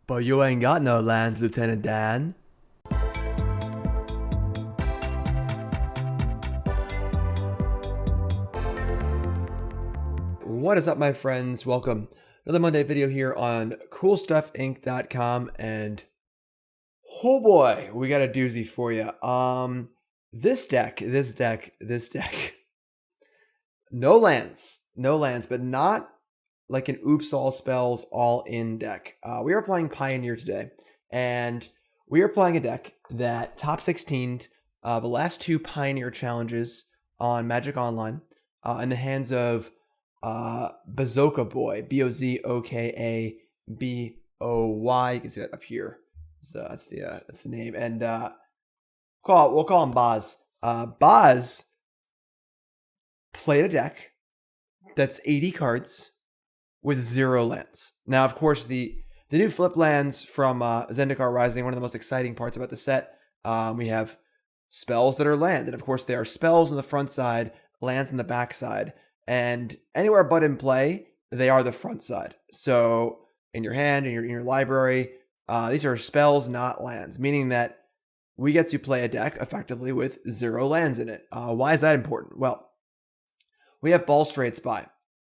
But you ain't got no lands, Lieutenant Dan. What is up, my friends? Welcome. Another Monday video here on CoolStuffInc.com, and oh boy, we got a doozy for you. This deck. No lands, but not like an oops all spells all in deck. We are playing Pioneer today, and we are playing a deck that top 16'd the last two Pioneer challenges on Magic Online in the hands of Bazooka Boy, Bozokaboy. You can see that up here. So that's the name, and we'll call him Boz. Boz played a deck that's 80 cards with 0 lands. Now, of course, the new flip lands from Zendikar Rising, one of the most exciting parts about the set. We have spells that are land, and of course, there are spells on the front side, lands on the back side, and anywhere but in play, they are the front side. So in your hand, in your library, these are spells, not lands, meaning that we get to play a deck effectively with 0 lands in it. Why is that important? Well, we have Balustrade Spy,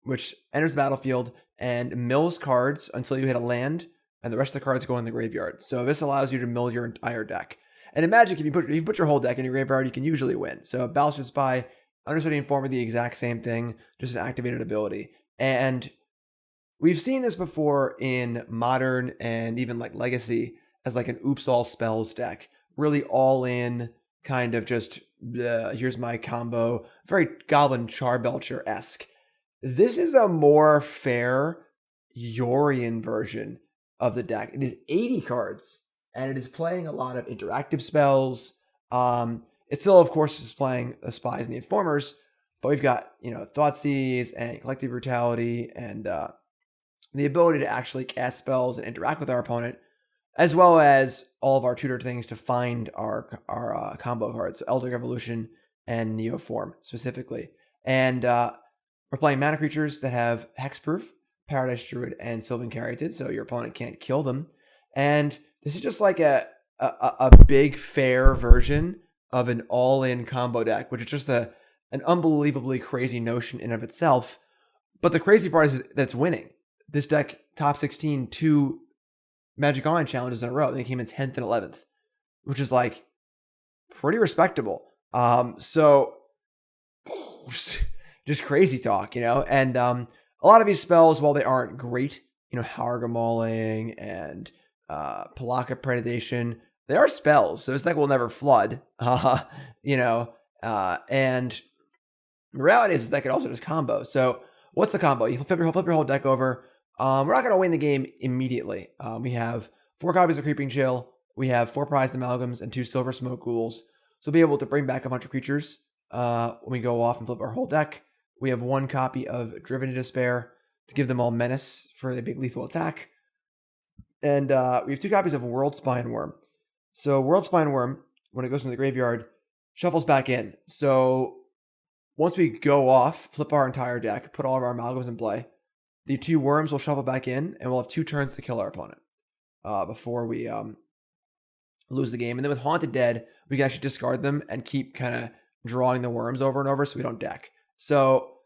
which enters the battlefield and mills cards until you hit a land, and the rest of the cards go in the graveyard. So this allows you to mill your entire deck. And in Magic, if you put your whole deck in your graveyard, you can usually win. So Balustrade Spy, Undercity Informer, the exact same thing, just an activated ability. And we've seen this before in Modern and even like Legacy as like an oops all spells deck. Really all in, kind of just, here's my combo. Very Goblin Charbelcher-esque. This is a more fair Yorion version of the deck. It is 80 cards, and it is playing a lot of interactive spells. It still, of course, is playing the Spies and the Informers, but we've got, Thoughtseize and Collective Brutality and the ability to actually cast spells and interact with our opponent, as well as all of our tutored things to find our combo cards, so Eldritch Evolution and Neoform specifically. And we're playing mana creatures that have hexproof, Paradise Druid, and Sylvan Caryatid, so your opponent can't kill them. And this is just like a big, fair version of an all-in combo deck, which is just an unbelievably crazy notion in of itself. But the crazy part is that it's winning. This deck, top 16, 2 Magic Online challenges in a row. They came in 10th and 11th, which is like pretty respectable. So just crazy talk, and a lot of these spells, while they aren't great, Hagra Mauling and Pelakka Predation, they are spells, so this deck will never flood, and the reality is this deck can also just combo. So what's the combo? You flip your whole deck over. We're not going to win the game immediately. We have 4 copies of Creeping Chill, we have 4 Prized Amalgams, and 2 Silversmote Ghouls, so we'll be able to bring back a bunch of creatures when we go off and flip our whole deck. We have 1 copy of Driven to Despair to give them all menace for the big lethal attack. And we have 2 copies of Worldspine Wurm. So Worldspine Wurm, when it goes into the graveyard, shuffles back in. So once we go off, flip our entire deck, put all of our amalgams in play, the 2 worms will shuffle back in, and we'll have 2 turns to kill our opponent before we lose the game. And then with Haunted Dead, we can actually discard them and keep kind of drawing the worms over and over so we don't deck. So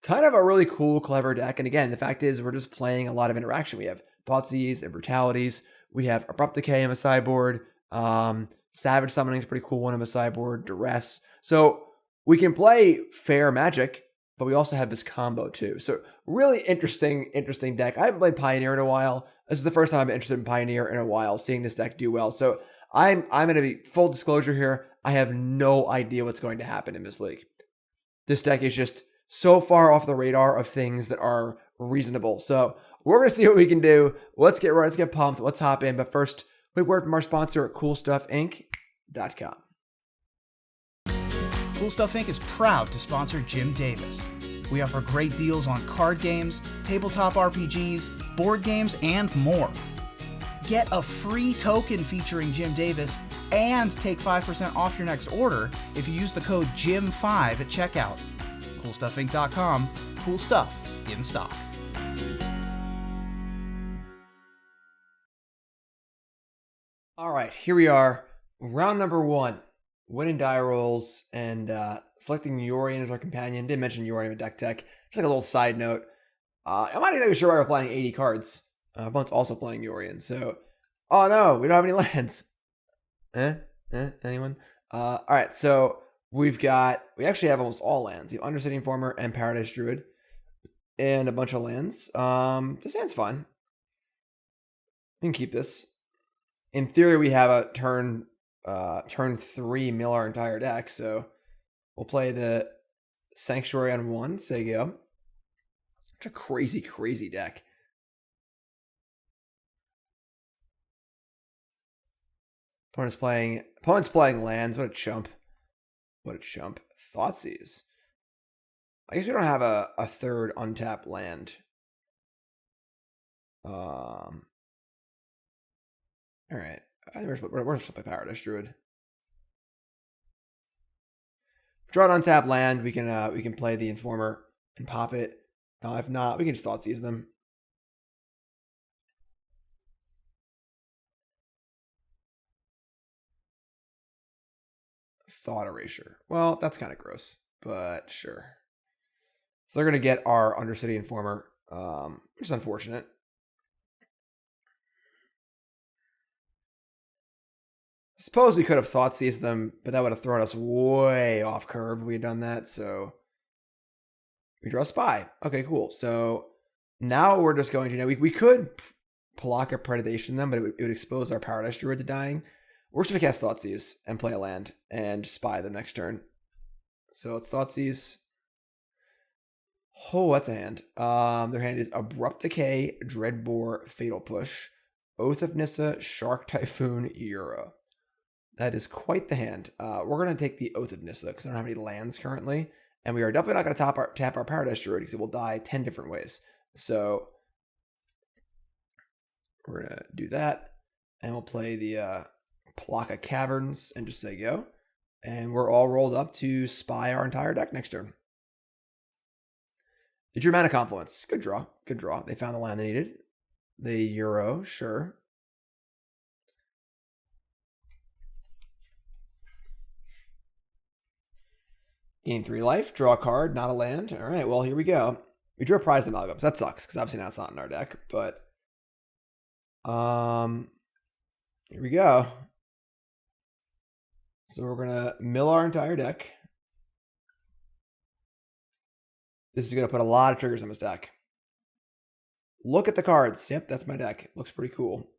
kind of a really cool, clever deck. And again, the fact is we're just playing a lot of interaction. We have Thoughtseize and Brutalities. We have Abrupt Decay in the sideboard. Savage Summoning is a pretty cool one in the sideboard. Duress. So we can play fair Magic, but we also have this combo too. So really interesting deck. I haven't played Pioneer in a while. This is the first time I've been interested in Pioneer in a while, seeing this deck do well. So I'm going to be full disclosure here. I have no idea what's going to happen in this league. This deck is just so far off the radar of things that are reasonable. So we're going to see what we can do. Let's get pumped. Let's hop in. But first, quick word from our sponsor at CoolStuffInc.com. Cool Stuff Inc. is proud to sponsor Jim Davis. We offer great deals on card games, tabletop RPGs, board games, and more. Get a free token featuring Jim Davis and take 5% off your next order if you use the code JIM5 at checkout. CoolStuffInc.com. Cool stuff in stock. All right, here we are. Round number 1. Winning die rolls and selecting Yorion as our companion. Didn't mention Yorion with deck tech. Just like a little side note. I'm not even sure why we're playing 80 cards. Opponent's also playing Yorion. So, oh no, we don't have any lands. Anyone? All right, so we actually have almost all lands. You have Undercity Informer and Paradise Druid. And a bunch of lands. This hand's fun. We can keep this. In theory, we have a turn 3 mill our entire deck, so we'll play the Sanctuary on 1, say go. It's a crazy, crazy deck. Opponent's playing lands. What a chump. What a chump. Thoughtseize. I guess we don't have a third untapped land. All right. I think we're just play Paradise Druid. Draw an untapped land. We can play the Informer and pop it. If not, we can just Thoughtseize them. Thought Erasure. Well, that's kind of gross, but sure. So they're gonna get our Undercity Informer, which is unfortunate. Suppose we could have Thoughtseized them, but that would have thrown us way off curve if we had done that. So we draw a Spy. Okay, cool. So now we're just going to, we could Pelakka Predation them, but it would expose our Paradise Druid to dying. We're just going to cast Thoughtseize and play a land and Spy the next turn. So it's Thoughtseize. Oh, that's a hand. Their hand is Abrupt Decay, Dreadbore, Fatal Push, Oath of Nissa, Shark Typhoon, Euro. That is quite the hand. We're going to take the Oath of Nissa because I don't have any lands currently. And we are definitely not going to tap our Paradise Druid because it will die 10 different ways. So we're going to do that. And we'll play the Pelakka Caverns and just say go. And we're all rolled up to Spy our entire deck next turn. They drew Mana Confluence. Good draw. Good draw. They found the land they needed. The Euro, sure. Gain 3 life, draw a card, not a land. All right, well, here we go. We drew a Prized Amalgam. So that sucks, because obviously now it's not in our deck. But, here we go. So we're going to mill our entire deck. This is going to put a lot of triggers in this deck. Look at the cards. Yep, that's my deck. Looks pretty cool.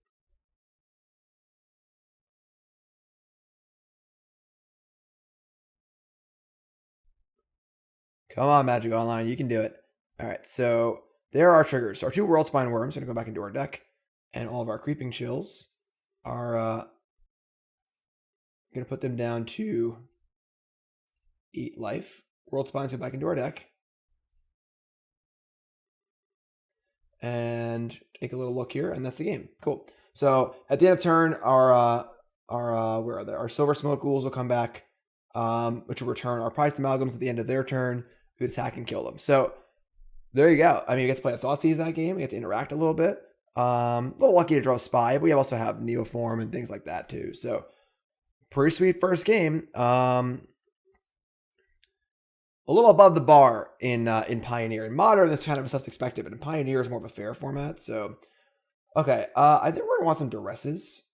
Come on, Magic Online. You can do it. All right, so there are our triggers. So our 2 Worldspine Wurms are going to go back into our deck. And all of our Creeping Chills are going to put them down to 8 life. Worldspines go back into our deck. And take a little look here, and that's the game. Cool. So at the end of turn, our Silversmote Ghouls will come back, which will return our Prized Amalgams at the end of their turn. We attack and kill them. So there you go. I mean, we get to play a Thoughtseize that game. We get to interact a little bit. A little lucky to draw a Spy, but we also have Neoform and things like that too. So pretty sweet first game. A little above the bar in Pioneer. In Modern, this kind of stuff's expected, but in Pioneer is more of a fair format. So, okay, I think we're gonna want some Duresses.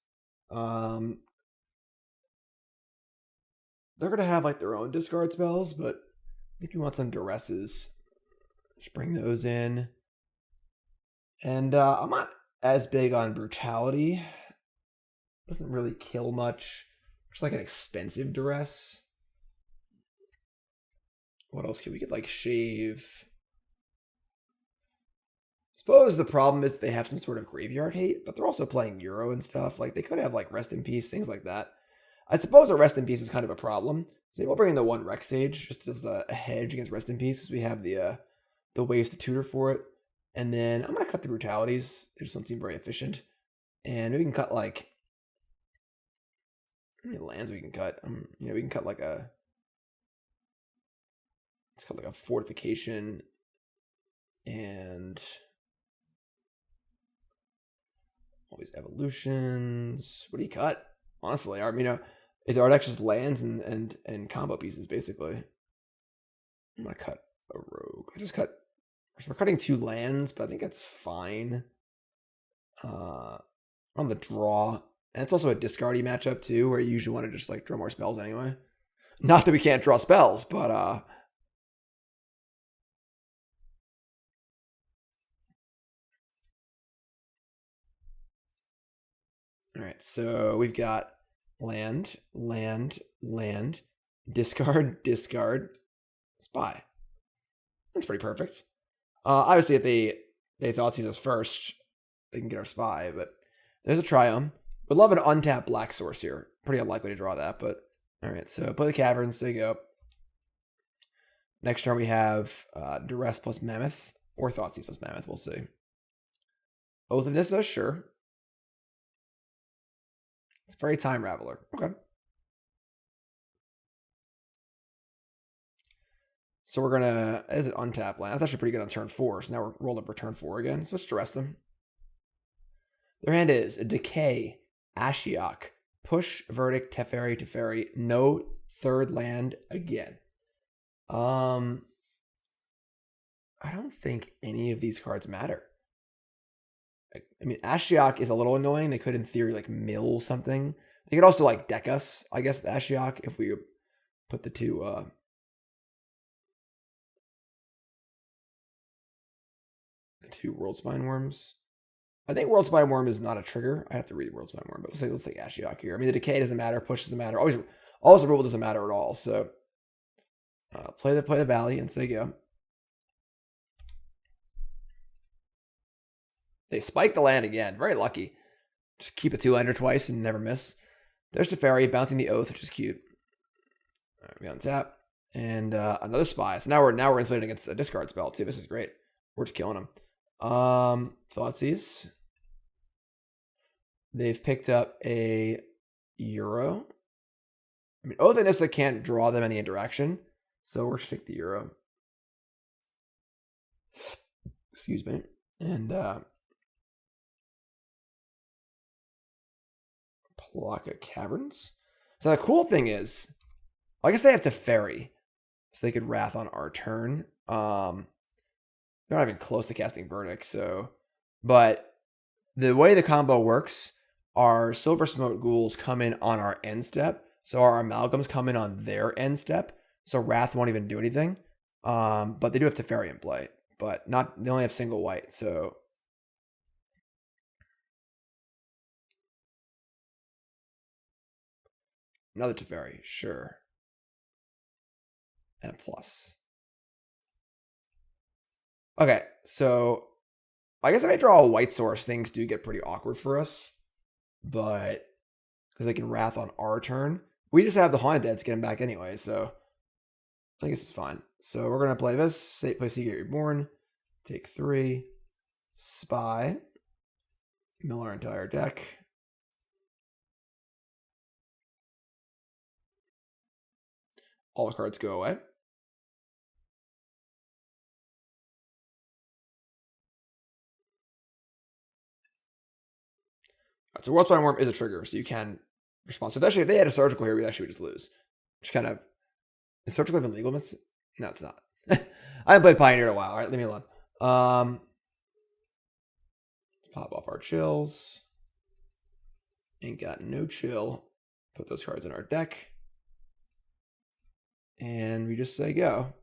They're gonna have like their own discard spells, but I think we want some Duresses. Just bring those in. And I'm not as big on Brutality. Doesn't really kill much. It's like an expensive Duress. What else can we get? Like Shave. Suppose the problem is they have some sort of graveyard hate, but they're also playing Euro and stuff. Like they could have like Rest in Peace, things like that. I suppose a Rest in Peace is kind of a problem. So maybe we'll bring in the 1 Rex Sage just as a hedge against Rest in Peace, because we have the ways to tutor for it. And then I'm gonna cut the Brutalities. They just don't seem very efficient. And we can cut like how many lands we can cut? We can cut like a it's called like a Fortification and All these evolutions. What do you cut? Honestly, I mean, our deck just lands and combo pieces basically. I'm gonna cut a rogue. We're cutting 2 lands, but I think that's fine. On the draw, and it's also a discardy matchup too, where you usually want to just like draw more spells anyway. Not that we can't draw spells, but all right, so we've got land, discard, spy. That's pretty perfect. Obviously, if they Thoughtseize us first, they can get our spy, but there's a Triome. Would love an untapped black source here. Pretty unlikely to draw that, but all right, so play the Caverns, there you go. Next turn we have Duress plus Mammoth, or Thoughtseize plus Mammoth, we'll see. Oath of Nissa, sure. It's a very Time Raveler. Okay. So we're gonna, is it untap land? That's actually pretty good on turn 4. So now we're rolled up for turn 4 again. So let's Duress them. Their hand is a Decay, Ashiok, Push, Verdict, Teferi, no third land again. I don't think any of these cards matter. I mean, Ashiok is a little annoying. They could, in theory, like mill something. They could also like deck us, I guess, the Ashiok if we put the 2 Worldspine Wurms. I think Worldspine Wurm is not a trigger. I have to read Worldspine Wurm, but let's take Ashiok here. I mean, the Decay doesn't matter, Push doesn't matter. Always the rule doesn't matter at all. So play the Valley and say go. They spike the land again. Very lucky. Just keep a 2-lander twice and never miss. There's Teferi bouncing the Oath, which is cute. All right, we untap. And another Spy. So now we're insulated against a discard spell too. This is great. We're just killing them. Thoughtseize. They've picked up a Euro. I mean, Oath and Nissa can't draw them any interaction, so we're just take the Euro. Excuse me. And Pelakka Caverns. So the cool thing is, I guess they have Teferi, so they could Wrath on our turn. They're not even close to casting Verdict, so. But the way the combo works, our Silversmote Ghouls come in on our end step, so our Amalgams come in on their end step, so Wrath won't even do anything. But they do have Teferi in play, but not. They only have single white, so. Another Teferi, sure. And plus. Okay, so I guess if I draw a white source, things do get pretty awkward for us. But because they can Wrath on our turn. We just have the Haunted Dead to get him back anyway, so I guess it's fine. So we're gonna play this, play Seagate Reborn, take 3, Spy, mill our entire deck. All the cards go away. So Worldspine Wurm is a trigger, so you can respond. So actually, if they had a Surgical here, we'd actually just lose. Which kind of... Is Surgical even legal? No, it's not. I haven't played Pioneer in a while. All right, leave me alone. Let's pop off our chills. Ain't got no chill. Put those cards in our deck. And we just say go.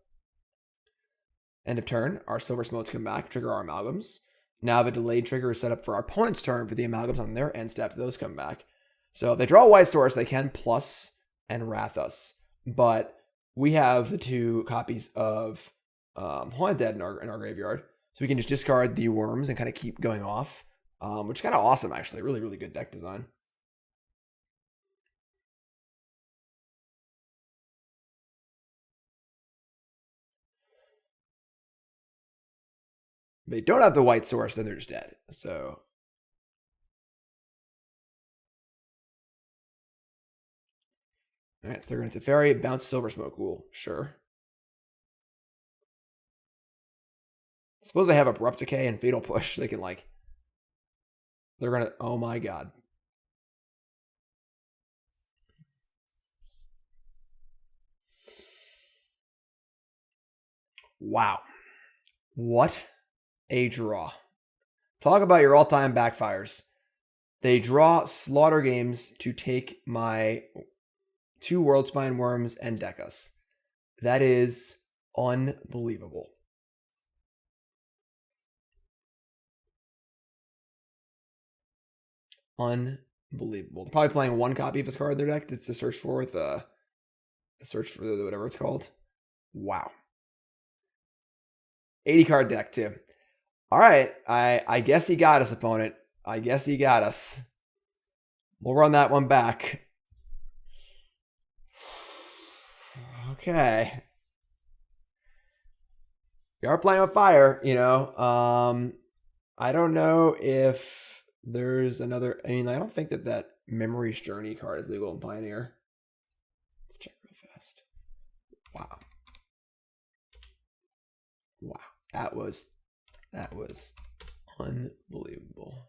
End of turn. Our Silversmotes come back, trigger our Amalgams. Now the delayed trigger is set up for our opponent's turn for the Amalgams on their end steps. Those come back. So if they draw a white source, they can plus and Wrath us. But we have the 2 copies of Haunted Dead in our graveyard. So we can just discard the worms and kind of keep going off. Which is kind of awesome, actually. Really, really good deck design. They don't have the white source, then they're just dead. So all right, so they're going to Teferi, bounce Silversmote Ghoul. Sure. Suppose they have Abrupt Decay and Fatal Push. They can like They're gonna. Oh my god. Wow. What a draw. Talk about your all-time backfires. They draw Slaughter Games to take my 2 Worldspine Wurms and deck us. That is unbelievable. Unbelievable. They're probably playing 1 copy of his card in their deck. It's to search for with search for whatever it's called. Wow. 80 card deck too. All right. I guess he got us, opponent. I guess he got us. We'll run that one back. Okay. We are playing with fire, you know. I don't know if there's another. I mean, I don't think that Memory's Journey card is legal in Pioneer. Let's check real fast. Wow. Wow. That was unbelievable.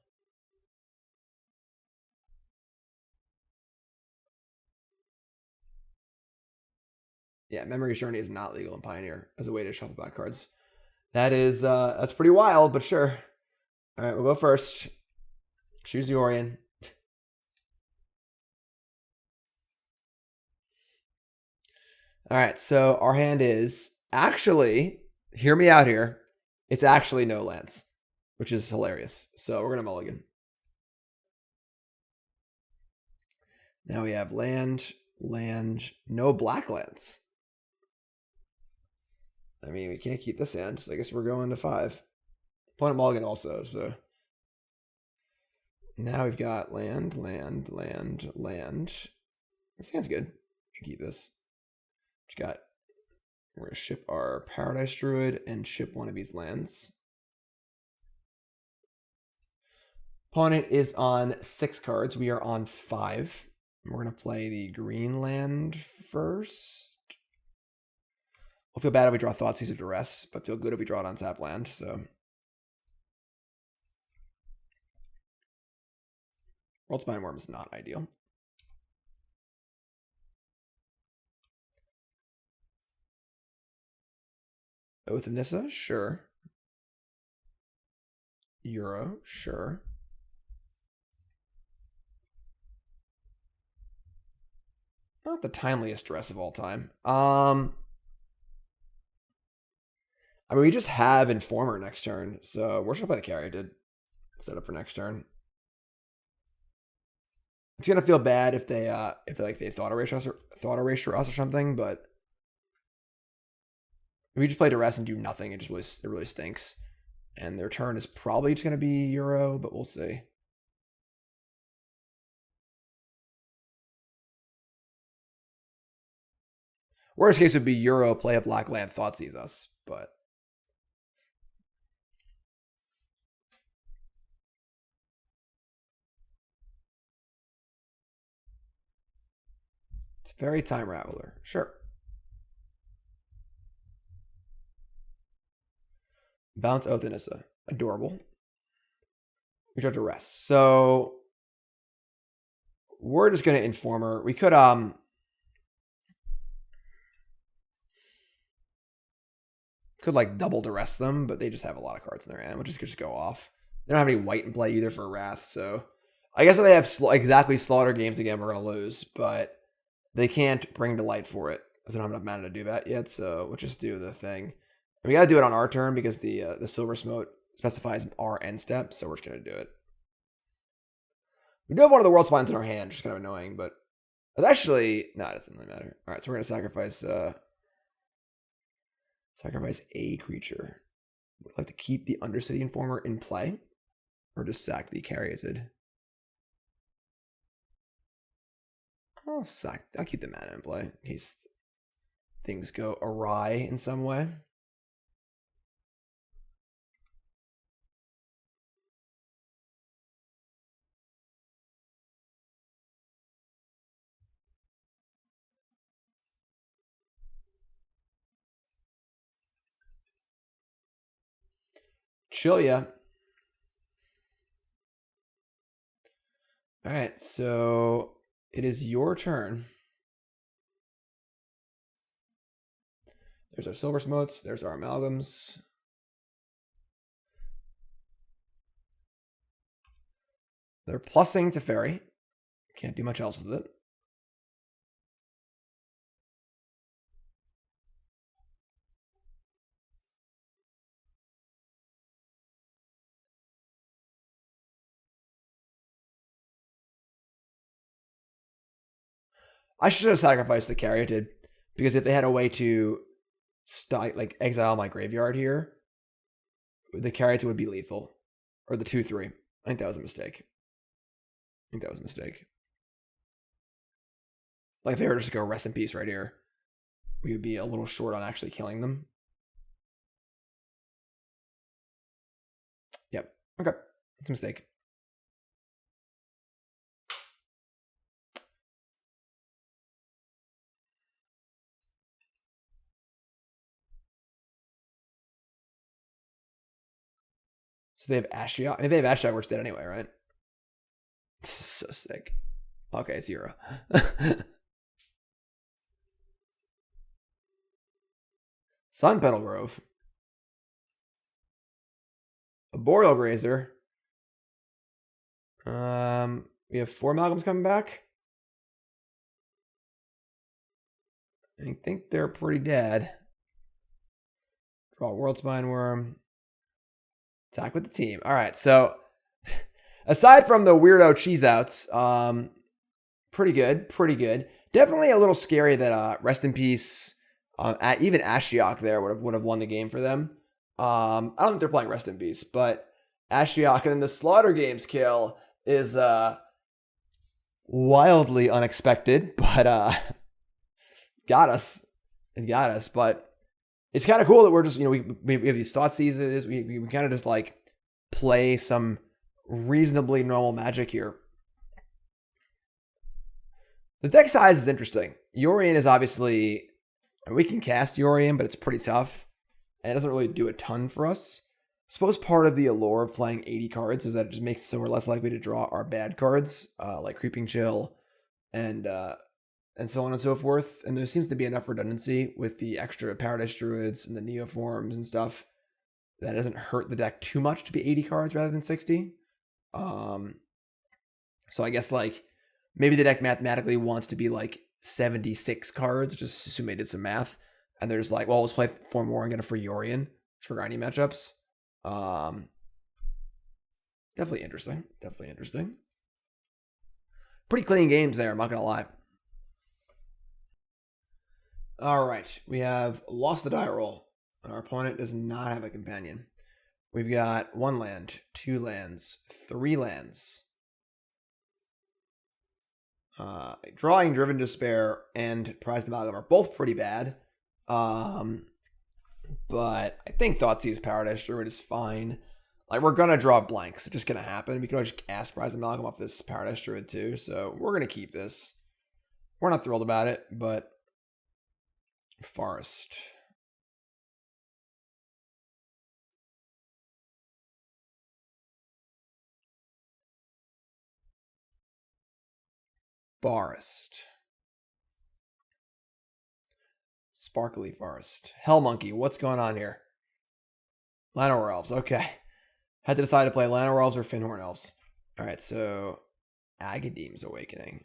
Yeah, Memory's Journey is not legal in Pioneer as a way to shuffle back cards. That is that's pretty wild, but sure. All right, we'll go first. Choose Yorion. All right, so our hand is actually, hear me out here. It's actually no lands, which is hilarious. So we're gonna mulligan. Now we have land, no black lands. I mean, we can't keep this hand, so I guess we're going to 5. Opponent mulligan also, so. Now we've got land. This hand's good. We can keep this. We're going to ship our Paradise Druid and ship one of these lands. Opponent is on 6 cards. We are on 5. We're going to play the green land first. We'll feel bad if we draw Thoughtseize or Duress, but feel good if we draw it on tap land. So Worldspine Wurm is not ideal. Oath of Nissa, sure. Euro, sure. Not the timeliest dress of all time. I mean, we just have Informer next turn, so we're just gonna play the Caryatid set up for next turn. It's gonna feel bad if they thought erase us or something, but if we just play Duress and do nothing, it really stinks. And their turn is probably just gonna be Euro, but we'll see. Worst case would be Euro, play a black land, Thoughtseize us, but it's very Time Raveler. Sure. Bounce Oath and Issa. Adorable. We draw Duress. So we're just gonna Informer. We could like double Duress them, but they just have a lot of cards in their hand, which is just go off. They don't have any white in play either for Wrath, so I guess if they have exactly Slaughter Games again, we're gonna lose, but they can't bring to light for it because they don't have enough mana to do that yet. So we'll just do the thing. And we gotta do it on our turn because the Silversmote specifies our end step, so we're just gonna do it. We do have one of the Worldspines in our hand, which is kind of annoying, but actually, no, it doesn't really matter. All right, so we're gonna sacrifice a creature. Would like to keep the Undercity Informer in play, or just sack the Caryatid. I'll keep the mana in play in case things go awry in some way. Chill ya. All right, so it is your turn. There's our Silversmotes. There's our Amalgams. They're plussing to Fairy. Can't do much else with it. I should have sacrificed the Caryatid, because if they had a way to like exile my graveyard here, the Caryatid would be lethal. Or the 2/3. I think that was a mistake. Like if they were just to go rest in peace right here, we would be a little short on actually killing them. Yep. Okay. It's a mistake. So they have Ashiok. I mean, they have Ashiok, we're dead anyway, right? This is so sick. Okay, it's 0. Sun Petal Grove. A Boreal Grazer. We have 4 Amalgams coming back. I think they're pretty dead. Draw Worldspine Wurm. Attack with the team. All right, so aside from the weirdo cheese outs, pretty good. Definitely a little scary that Rest in Peace, even Ashiok there would have won the game for them. I don't think they're playing Rest in Peace, but Ashiok and then the Slaughter Games kill is wildly unexpected, but got us. It got us, but it's kind of cool that we're just, we have these Thoughtseizes. We kind of just like play some reasonably normal Magic here. The deck size is interesting. Yorion is obviously, we can cast Yorion, but it's pretty tough. And it doesn't really do a ton for us. I suppose part of the allure of playing 80 cards is that it just makes it so we're less likely to draw our bad cards, like Creeping Chill and so on and so forth. And there seems to be enough redundancy with the extra Paradise Druids and the Neoforms and stuff that doesn't hurt the deck too much to be 80 cards rather than 60. So I guess like maybe the deck mathematically wants to be like 76 cards, just assume they did some math. And they're just like, well, let's play 4 more and get a free Yorion for grindy matchups. Definitely interesting. Pretty clean games there, I'm not going to lie. All right, we have lost the die roll, and our opponent does not have a companion. We've got 1 land, 2 lands, 3 lands. Drawing, Driven Despair, and Prized Amalgam are both pretty bad. But I think Thoughtseize Paradise Druid is fine. Like, we're going to draw blanks. It's just going to happen. We can always ask Prized Amalgam off this Paradise Druid too, so we're going to keep this. We're not thrilled about it, but Forest. Sparkly Forest. Hell Monkey, what's going on here? Llanowar Elves, okay. Had to decide to play Llanowar Elves or Finhorn Elves. Alright, so Agadeem's Awakening.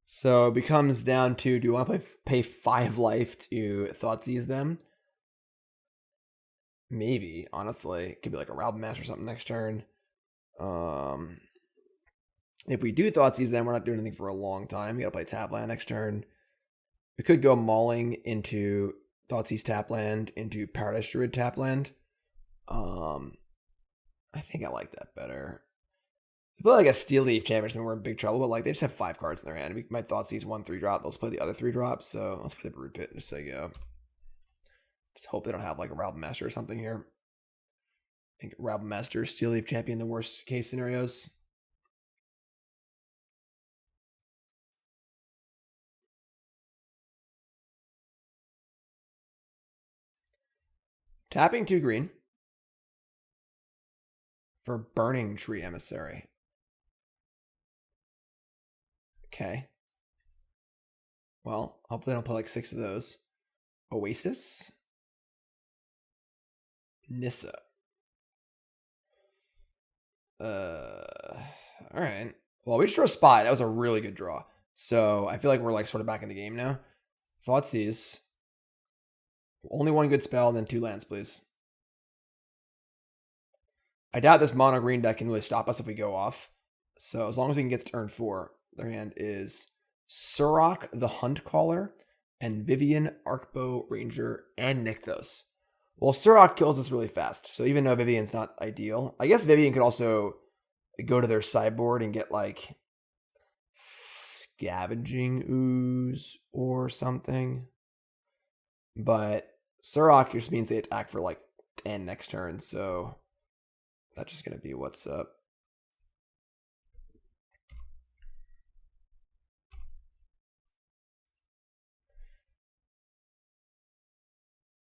So it becomes down to, do you want to pay 5 life to Thoughtseize them? Maybe, honestly. It could be like a Ralph Master or something next turn. If we do Thoughtseize them, we're not doing anything for a long time. We gotta play Tapland next turn. We could go Mauling into Thoughtseize Tapland into Paradise Druid Tapland. I think I like that better. If we play like a Steel Leaf Champion, we're in big trouble, but like they just have 5 cards in their hand. We might Thoughtseize 1 3-drop. Let's play the other 3 drops. So let's play the Brood Pit and just say go. Just hope they don't have like a Ralph Master or something here. I think Ralph Master, Steel Leaf Champion, the worst case scenarios. Tapping 2 green. for Burning Tree Emissary. Okay. Well, hopefully I don't play like 6 of those. Oasis. Nissa. Alright. Well, we just drew a Spy. That was a really good draw. So I feel like we're like sort of back in the game now. Thoughtseize. Only one good spell and then 2 lands, please. I doubt this mono green deck can really stop us if we go off. So as long as we can get to turn 4, their hand is Surrak the Hunt Caller and Vivian, Arcbow, Ranger, and Nykthos. Well, Surrak kills us really fast. So even though Vivian's not ideal, I guess Vivian could also go to their sideboard and get like Scavenging Ooze or something. But Surrak just means they attack for like 10 next turn, so that's just going to be what's up.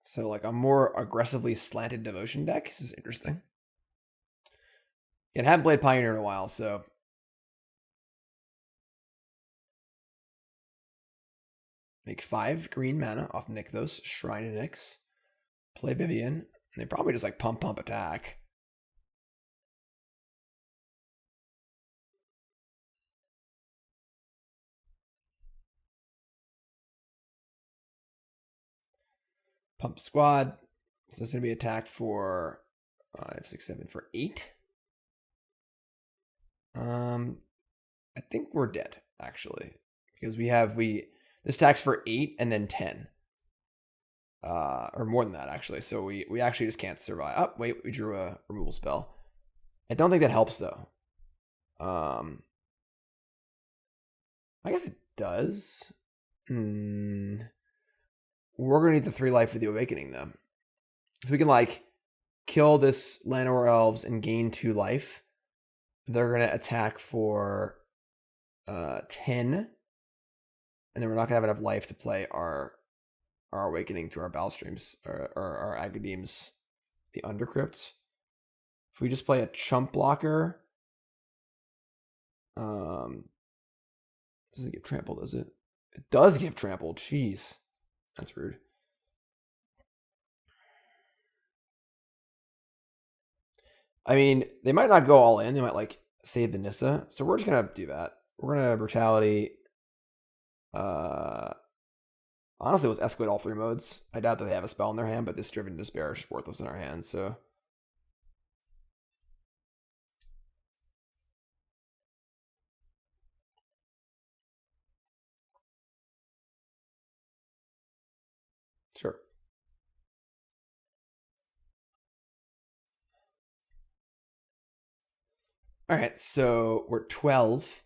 So like a more aggressively slanted Devotion deck. This is interesting. And haven't played Pioneer in a while, so make 5 green mana off Nykthos, Shrine of Nyx, play Vivian, and they probably just like pump attack. Pump Squad. So it's going to be attacked for 5, 6, 7 for 8. I think we're dead, actually. Because this attacks for 8 and then 10. Or more than that, actually. So we actually just can't survive. Oh, wait, we drew a removal spell. I don't think that helps, though. I guess it does. We're going to need the 3 life for the Awakening, though. So we can, like, kill this Llanowar Elves and gain 2 life. They're going to attack for 10. And then we're not going to have enough life to play our Awakening to our Balstreams, or our Agadeems, the Undercrypts. If we just play a Chump Blocker, doesn't give trample, does it? It does give trample. Jeez, that's rude. I mean, they might not go all in. They might like save the Nissa. So we're just gonna do that. We're gonna Brutality. Honestly, let's escalate all 3 modes. I doubt that they have a spell in their hand, but this Driven Despair is just worthless in our hand, so. Sure. Alright, so we're 12.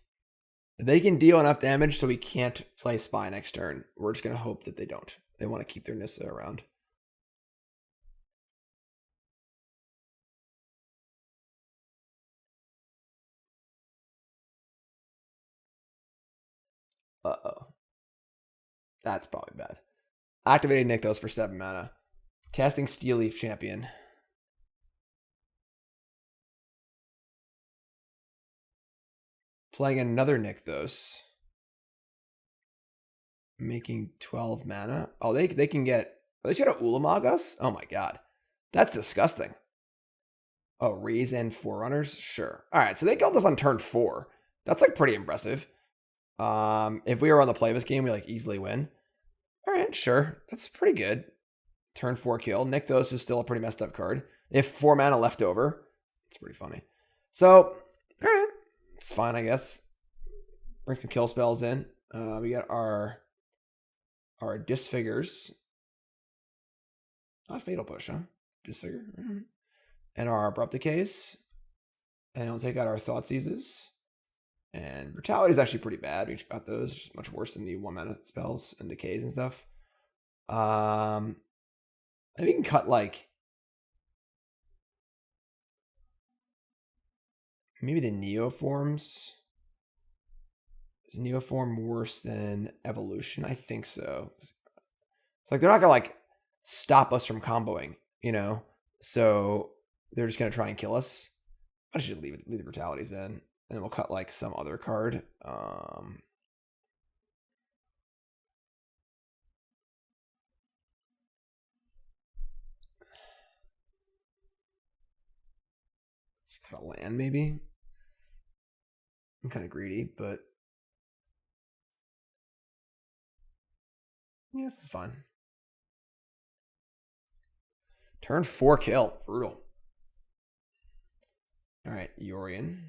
They can deal enough damage so we can't play Spy next turn. We're just going to hope that they don't. They want to keep their Nissa around. Uh-oh. That's probably bad. Activating Nykthos for 7 mana. Casting Steel Leaf Champion. Playing another Nykthos. Making 12 mana. Oh, they can get... Are they just going to Ulamog us? Oh my god. That's disgusting. Oh, Raise and Forerunners? Sure. Alright, so they killed us on turn 4. That's like pretty impressive. If we were on the play this game, we like easily win. Alright, sure. That's pretty good. Turn 4 kill. Nykthos is still a pretty messed up card. They have 4 mana left over. It's pretty funny. So, alright. It's fine, I guess. Bring some kill spells in. We got our Disfigures. Not Fatal Push, huh? Disfigure. Mm-hmm. And our Abrupt Decays. And we'll take out our Thoughtseizes. And Brutality is actually pretty bad. We got those. Just much worse than the 1 mana spells and decays and stuff. I think we can cut like maybe the Neoforms. Is Neoform worse than Evolution? I think so. It's like they're not gonna like stop us from comboing, you know? So they're just gonna try and kill us. I should leave the brutalities in, and then we'll cut like some other card. Just cut a land maybe. I'm kind of greedy, but yeah, this is fine. Turn 4 kill. Brutal. All right, Yorion.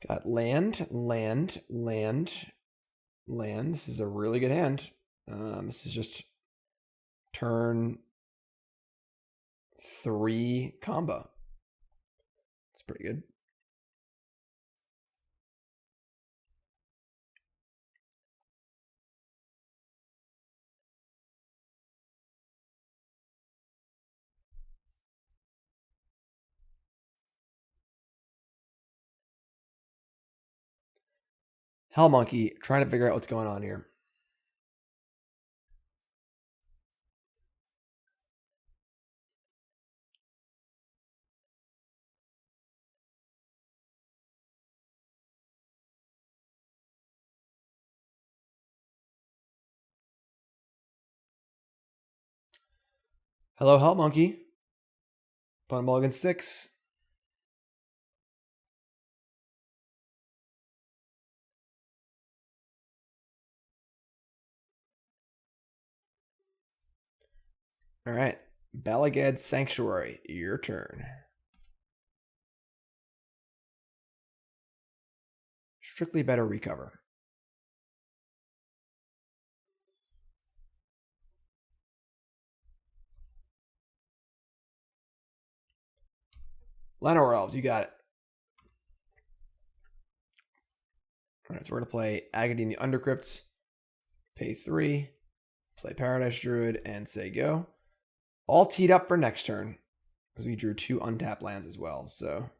Got land. This is a really good hand. This is just turn 3 combo. It's pretty good. Hell Monkey trying to figure out what's going on here. Hello, Hell Monkey. Playing Mulligan 6. All right. Bala Ged Sanctuary, your turn. Strictly better recover. Llanowar Elves, you got it. All right, so we're going to play Agadeem the Undercrypt. Pay 3. Play Paradise Druid and say go. All teed up for next turn. Because we drew 2 untapped lands as well, so...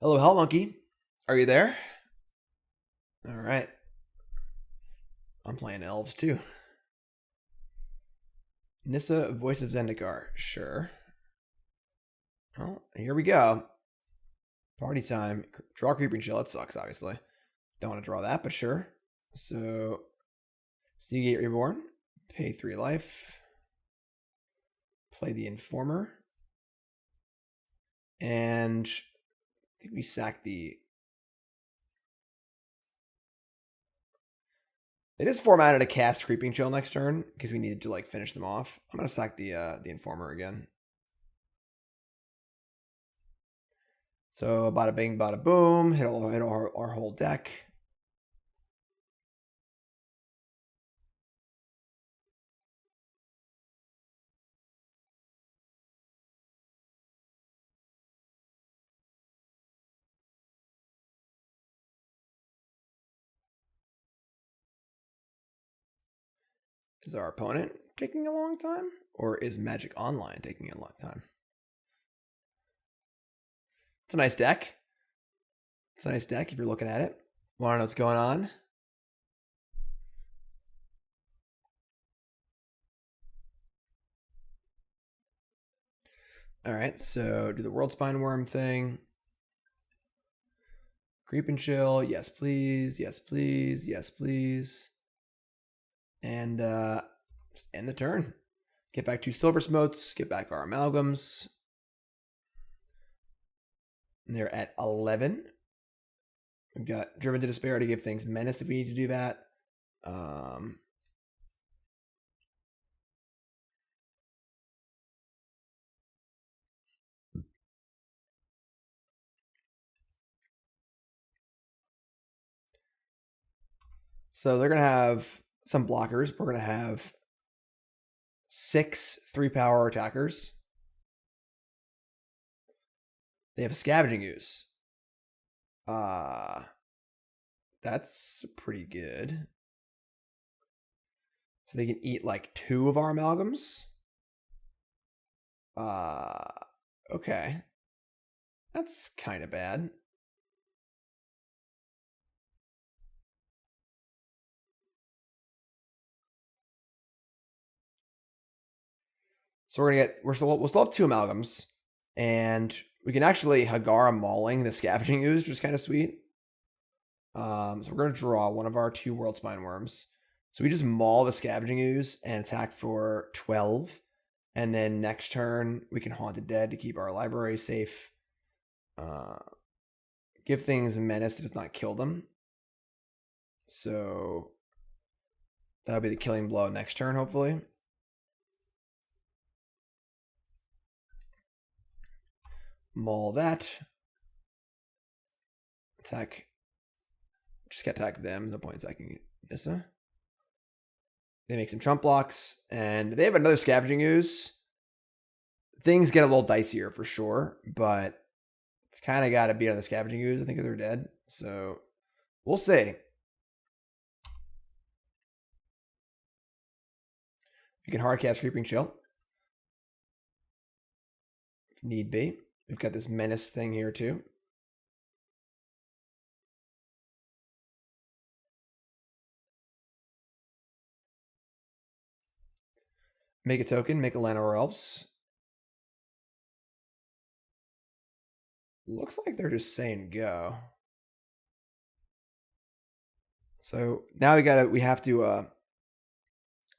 Hello, Hell Monkey. Are you there? All right. I'm playing elves too. Nissa, Voice of Zendikar. Sure. Well, here we go. Party time. Draw Creeping Shell. That sucks, obviously. Don't want to draw that, but sure. So, Seagate Reborn. Pay 3 life. Play the Informer. And I think we sack the... It is formatted to cast Creeping Chill next turn because we needed to like finish them off. I'm gonna sack the Informer again. So bada bing, bada boom, hit our whole deck. Is our opponent taking a long time? Or is Magic Online taking a long time? It's a nice deck. It's a nice deck if you're looking at it. Want to know what's going on? All right, so do the Worldspine Wurm thing. Creep and Chill, yes please, yes please, yes please. And just end the turn. Get back 2 Silversmotes, get back our Amalgams. And they're at 11. We've got Driven to Despair to give things Menace if we need to do that. So they're going to have some blockers. We're going to have 6 3-power attackers. They have a Scavenging Ooze. That That's pretty good. So they can eat like 2 of our amalgams. Okay. That's kind of bad. So we'll still have 2 amalgams, and we can actually Hagra Mauling the Scavenging Ooze, which is kind of sweet. So we're gonna draw one of our 2 Worldspine Wurms. So we just maul the Scavenging Ooze and attack for 12, and then next turn we can Haunted Dead to keep our library safe. Give things a menace that does not kill them. So that'll be the killing blow next turn, hopefully. Maul that. Attack. Just can't attack them. No point attacking Nissa. They make some trump blocks, and they have another Scavenging Ooze. Things get a little dicier for sure, but it's kind of got to be on the Scavenging Ooze, I think, if they're dead. So we'll see. You can hard cast Creeping Chill if need be. We've got this menace thing here too. Make a token, make a land or else. Looks like they're just saying go. So now we have to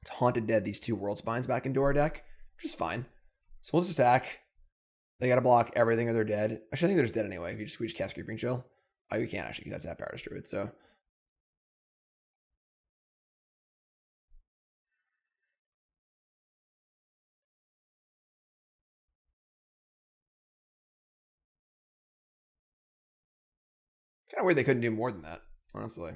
Haunted Dead these 2 World Spines back into our deck, which is fine. So we'll just attack. They gotta block everything or they're dead. Actually, I think they're just dead anyway. We just cast Creeping Chill. Oh, you can't actually, because that's that Paradise Druid, so. Kind of weird they couldn't do more than that, honestly.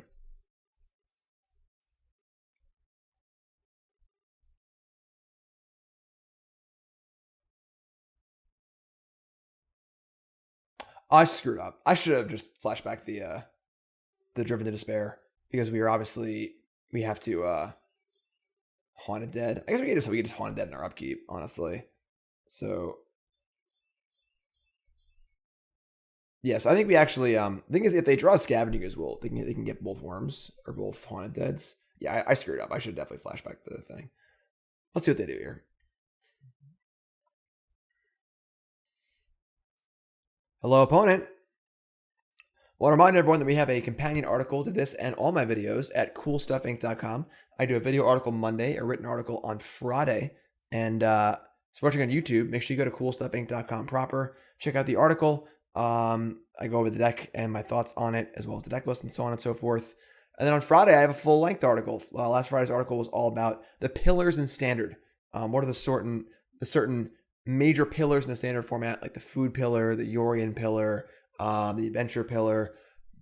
I screwed up. I should have just flashed back the Driven to Despair, because we have to Haunted Dead. I guess we could just Haunted Dead in our upkeep, honestly. So yes, I think we actually the thing is, if they draw Scavenging as well, they can get both Worms or both Haunted Deads. Yeah, I screwed up. I should definitely flash back the thing. Let's see what they do here. Hello, opponent. I want to remind everyone that we have a companion article to this and all my videos at CoolStuffInc.com. I do a video article Monday, a written article on Friday. And so watching on YouTube, make sure you go to CoolStuffInc.com proper. Check out the article. I go over the deck and my thoughts on it, as well as the deck list and so on and so forth. And then on Friday, I have a full-length article. Last Friday's article was all about the pillars in Standard. What are the certain major pillars in the Standard format, like the food pillar, the Yorion pillar, the adventure pillar.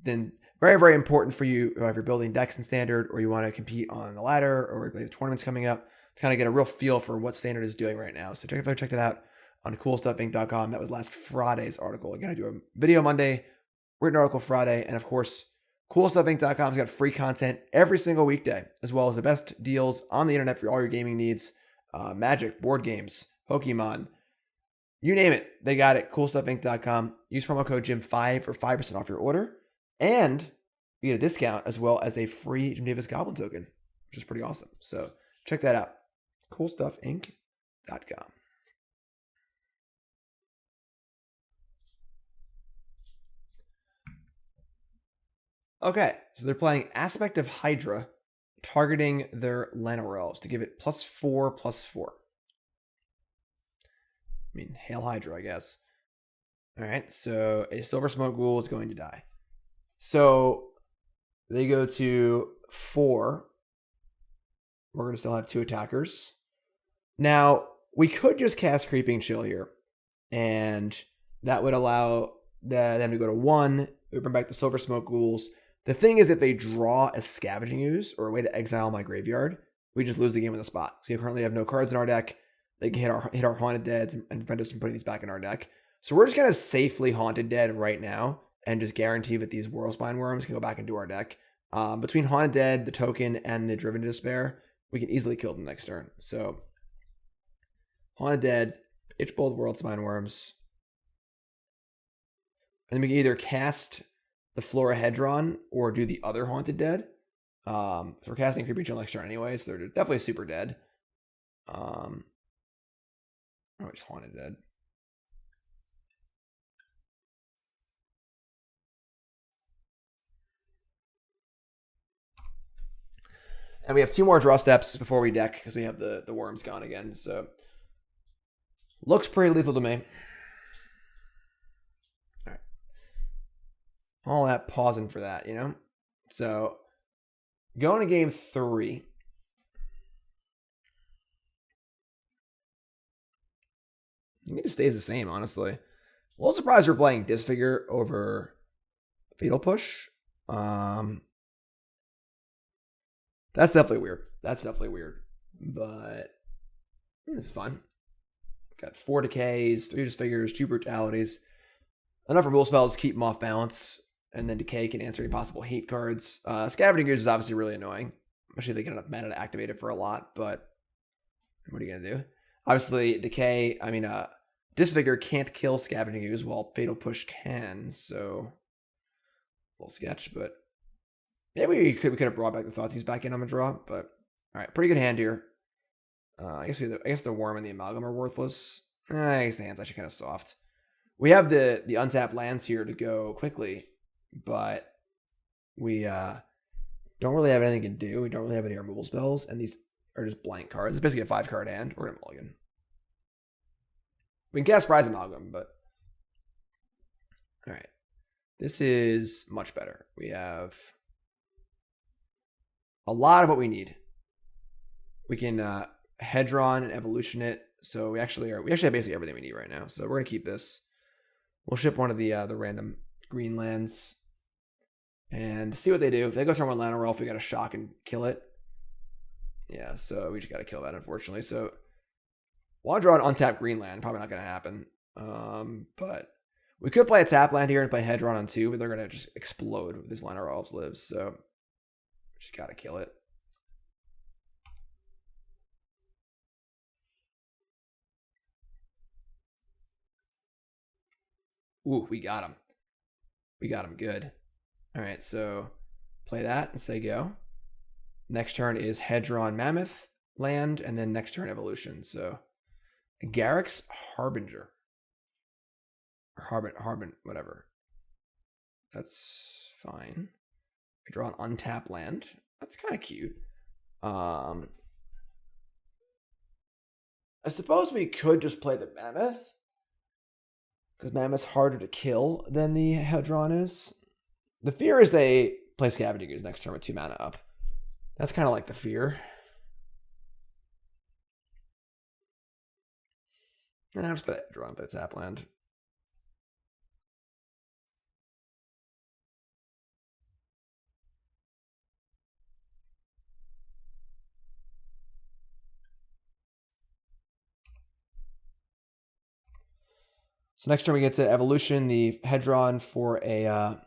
Then very, very important for you if you're building decks in Standard, or you want to compete on the ladder, or you have tournaments coming up, to kind of get a real feel for what Standard is doing right now. So check that out on CoolStuffInc.com. That was last Friday's article. Again, I do a video Monday, written article Friday, and of course, CoolStuffInc.com has got free content every single weekday, as well as the best deals on the internet for all your gaming needs. Magic, board games, Pokemon, you name it, they got it. CoolStuffInc.com. Use promo code Jim5 for 5% off your order, and you get a discount as well as a free Jim Davis Goblin token, which is pretty awesome. So check that out. CoolStuffInc.com. Okay, so they're playing Aspect of Hydra, targeting their Llanowar Elves to give it +4/+4. I mean, Hail Hydra, I guess. All right, so a Silversmote Ghoul is going to die. So they go to 4. We're going to still have 2 attackers. Now, we could just cast Creeping Chill here, and that would allow them to go to 1. We bring back the Silversmote Ghouls. The thing is, if they draw a Scavenging Ooze or a way to exile my graveyard, we just lose the game on the spot. So we currently have no cards in our deck. They can hit our Haunted Deads and prevent us from putting these back in our deck. So we're just going to safely Haunted Dead right now and just guarantee that these Worldspine Wurms can go back into our deck. Between Haunted Dead, the token, and the Driven to Despair, we can easily kill them next turn. So, Haunted Dead, Itchbold Worldspine Wurms. And then we can either cast the Florahedron or do the other Haunted Dead. So we're casting Creepy Chill next turn anyway, so they're definitely super dead. Oh, it's Haunted Dead. And we have 2 more draw steps before we deck because we have the worms gone again. So looks pretty lethal to me. All right. All that pausing for that, you know? So going to game 3. I think it stays the same, honestly. A little surprised we're playing Disfigure over Fatal Push. That's definitely weird. But this is fun. Got 4 Decays, 3 Disfigures, 2 Brutalities. Enough removal spells to keep them off balance. And then Decay can answer any possible hate cards. Scavenging Gears is obviously really annoying. Especially if they get enough mana to activate it for a lot. But what are you going to do? Obviously, Disfigure can't kill Scavenging Ooze while Fatal Push can, so a little sketch, but maybe we could have brought back the Thoughtseize back in on the draw, but all right, pretty good hand here. I guess the Worm and the Amalgam are worthless. I guess the hand's actually kind of soft. We have the untapped lands here to go quickly, but we don't really have anything to do. We don't really have any removal spells, and these are just blank cards. It's basically a 5-card hand. We're gonna mulligan. We can cast Prized Amalgam, but all right. This is much better. We have a lot of what we need. We can Hedron and Evolution it. So we actually have basically everything we need right now. So we're gonna keep this. We'll ship one of the random green lands and see what they do. If they go turn 1 land or if we got to shock and kill it. Yeah, so we just gotta kill that, unfortunately. So want to draw an untapped green land. Probably not going to happen. But we could play a tap land here and play Hedron on 2, but they're going to just explode with this Liner Elves lives. So just got to kill it. Ooh, we got him. We got him good. All right, so play that and say go. Next turn is Hedron Mammoth land, and then next turn Evolution. So Garrick's Harbinger. Or Harbin, whatever. That's fine. I draw an untapped land. That's kind of cute. I suppose we could just play the Mammoth. Because Mammoth's harder to kill than the Hedron is. The fear is they play Scavenging Ooze next turn with 2 mana up. That's kind of like the fear. I'm just going to draw a tap land. So next turn we get to Evolution, the Hedron for a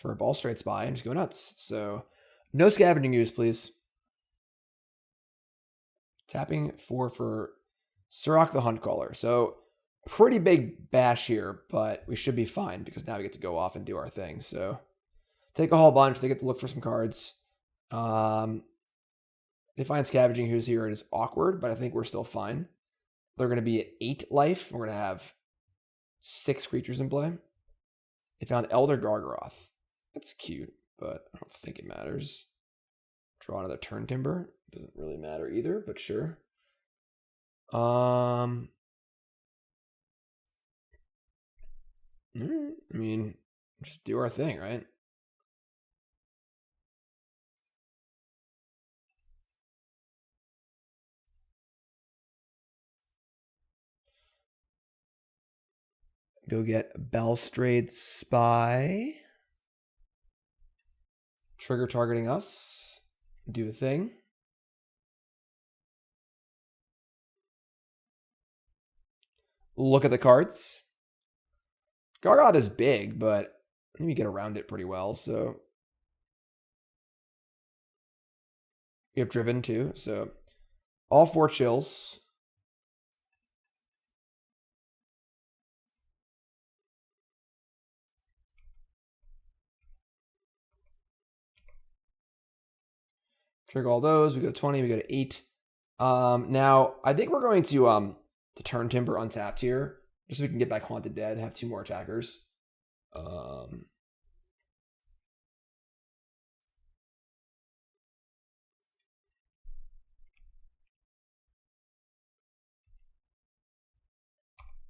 Balustrade Spy and just go nuts. So no Scavenging Ooze, please. Tapping for Surrak the Huntcaller. So pretty big bash here, but we should be fine because now we get to go off and do our thing. So take a whole bunch. They get to look for some cards. They find Scavenging Ooze here. It is awkward, but I think we're still fine. They're going to be at 8 life. We're going to have 6 creatures in play. They found Elder Gargaroth. That's cute, but I don't think it matters. Draw another Turntimber. Doesn't really matter either, but sure. I mean, just do our thing, right? Go get Balustrade Spy. Trigger targeting us. Do a thing. Look at the cards. Gargoth is big, but I think we get around it pretty well, so We have Driven too, so all 4 chills. Trigger all those. We go to 20. We go to 8. Now I think we're going to Turntimber untapped here, just so we can get back Haunted Dead and have 2 more attackers.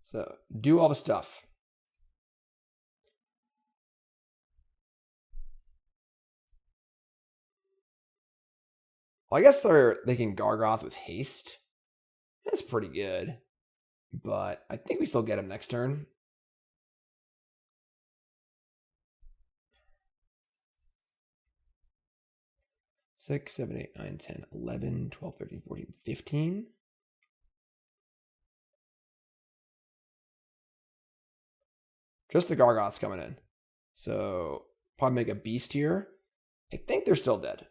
So do all the stuff. Well, I guess they can Gargoth with haste. That's pretty good. But I think we still get him next turn. Six, 7, 8, 9, 10, 11, 12, 13, 14, 15. Just the Gargoth's coming in. So probably make a beast here. I think they're still dead.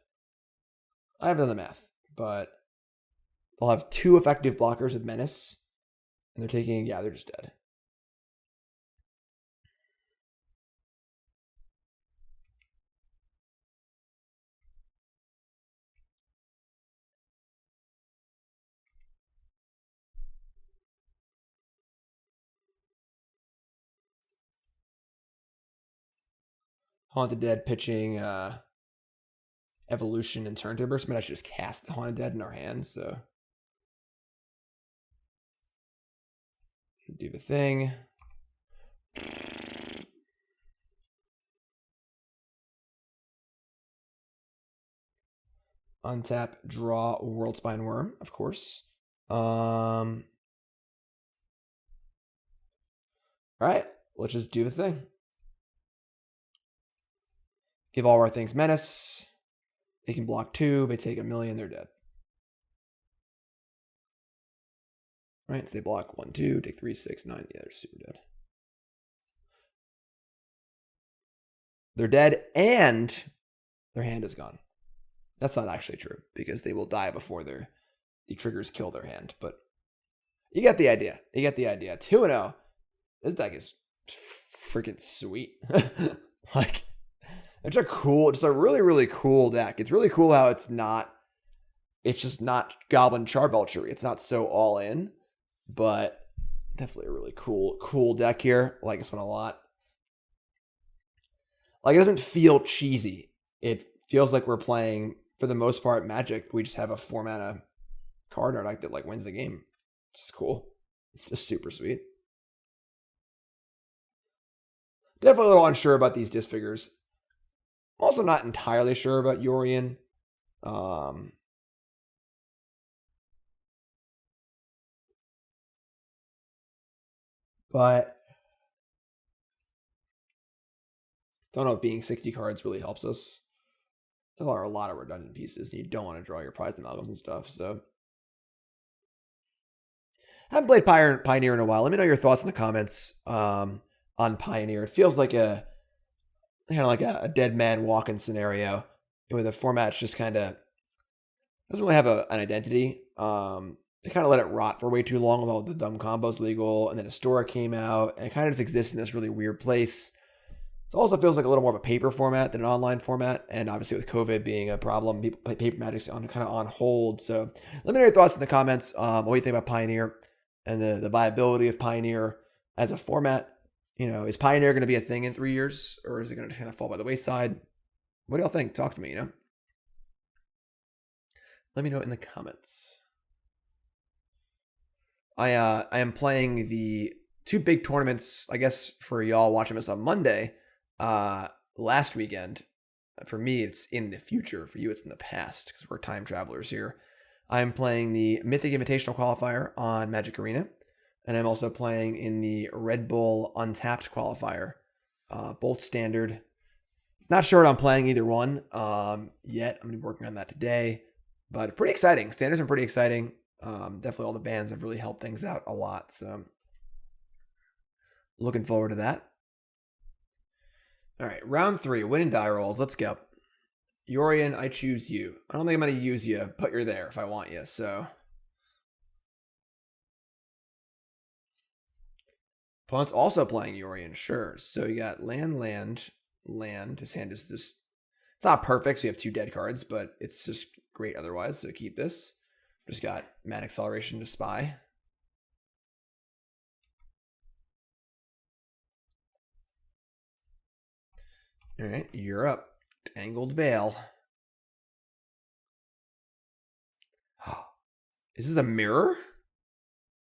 I haven't done the math, but they'll have 2 effective blockers with Menace. And they're taking, yeah, they're just dead. Haunted Dead pitching Evolution and Turntimber. So I should just cast the Haunted Dead in our hands. So do the thing. Untap, draw Worldspine Wurm, of course. All right, let's just do the thing. Give all our things Menace. They can block 2. They take 1,000,000. They're dead. Right, so they block 1, 2, take 3, 6, 9. Yeah, they're super dead. They're dead, and their hand is gone. That's not actually true, because they will die before the triggers kill their hand. But you get the idea. You get the idea. 2-0. This deck is freaking sweet. Like, it's just a really, really cool deck. It's really cool how it's just not Goblin Charbelchery. It's not so all in, but definitely a really cool deck here. I like this one a lot. Like, it doesn't feel cheesy. It feels like we're playing, for the most part, Magic. We just have a 4-mana card in our deck that like wins the game. It's cool. Just super sweet. Definitely a little unsure about these Disfigures. I'm also not entirely sure about Yorion. But don't know if being 60 cards really helps us. There are a lot of redundant pieces, and you don't want to draw your Prized Amalgams and stuff, so. I haven't played Pioneer in a while. Let me know your thoughts in the comments on Pioneer. It feels like a dead man walking scenario where the format's just kind of doesn't really have an identity. They kind of let it rot for way too long with all the dumb combos legal, and then Historic came out, and it kind of just exists in this really weird place. It also feels like a little more of a paper format than an online format, and obviously with COVID being a problem, people play paper Magic's on hold. So let me know your thoughts in the comments. What do you think about Pioneer and the viability of Pioneer as a format? You know, is Pioneer going to be a thing in 3 years, or is it going to kind of fall by the wayside? What do y'all think? Talk to me, Let me know in the comments. I am playing the 2 big tournaments, I guess, for y'all watching this on Monday. Last weekend. For me, it's in the future. For you, it's in the past, because we're time travelers here. I'm playing the Mythic Invitational Qualifier on Magic Arena. And I'm also playing in the Red Bull Untapped Qualifier, both standard. Not sure what I'm playing either one yet. I'm going to be working on that today. But pretty exciting. Standards are pretty exciting. Definitely all the bans have really helped things out a lot. So looking forward to that. All right, round 3, winning die rolls. Let's go. Yorion, I choose you. I don't think I'm going to use you, but you're there if I want you, so. Opponent's also playing Yorion, sure. So you got land, land, land. His hand is just, it's not perfect, so you have 2 dead cards, but it's just great otherwise, so keep this. Just got Mana Acceleration to Spy. All right, you're up. Tangled Veil. Is this a mirror?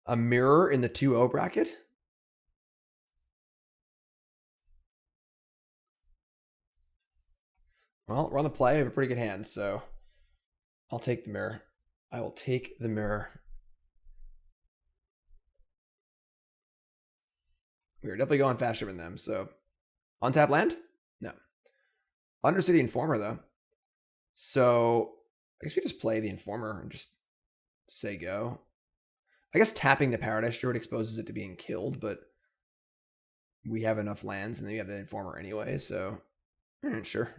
A mirror in the 2-0 bracket? Well, we're on the play. I have a pretty good hand, so I'll take the mirror. I will take the mirror. We're definitely going faster than them, so. Untap land? No. Undercity Informer, though. So, I guess we just play the Informer and just say go. I guess tapping the Paradise Druid exposes it to being killed, but we have enough lands, and then we have the Informer anyway, so sure.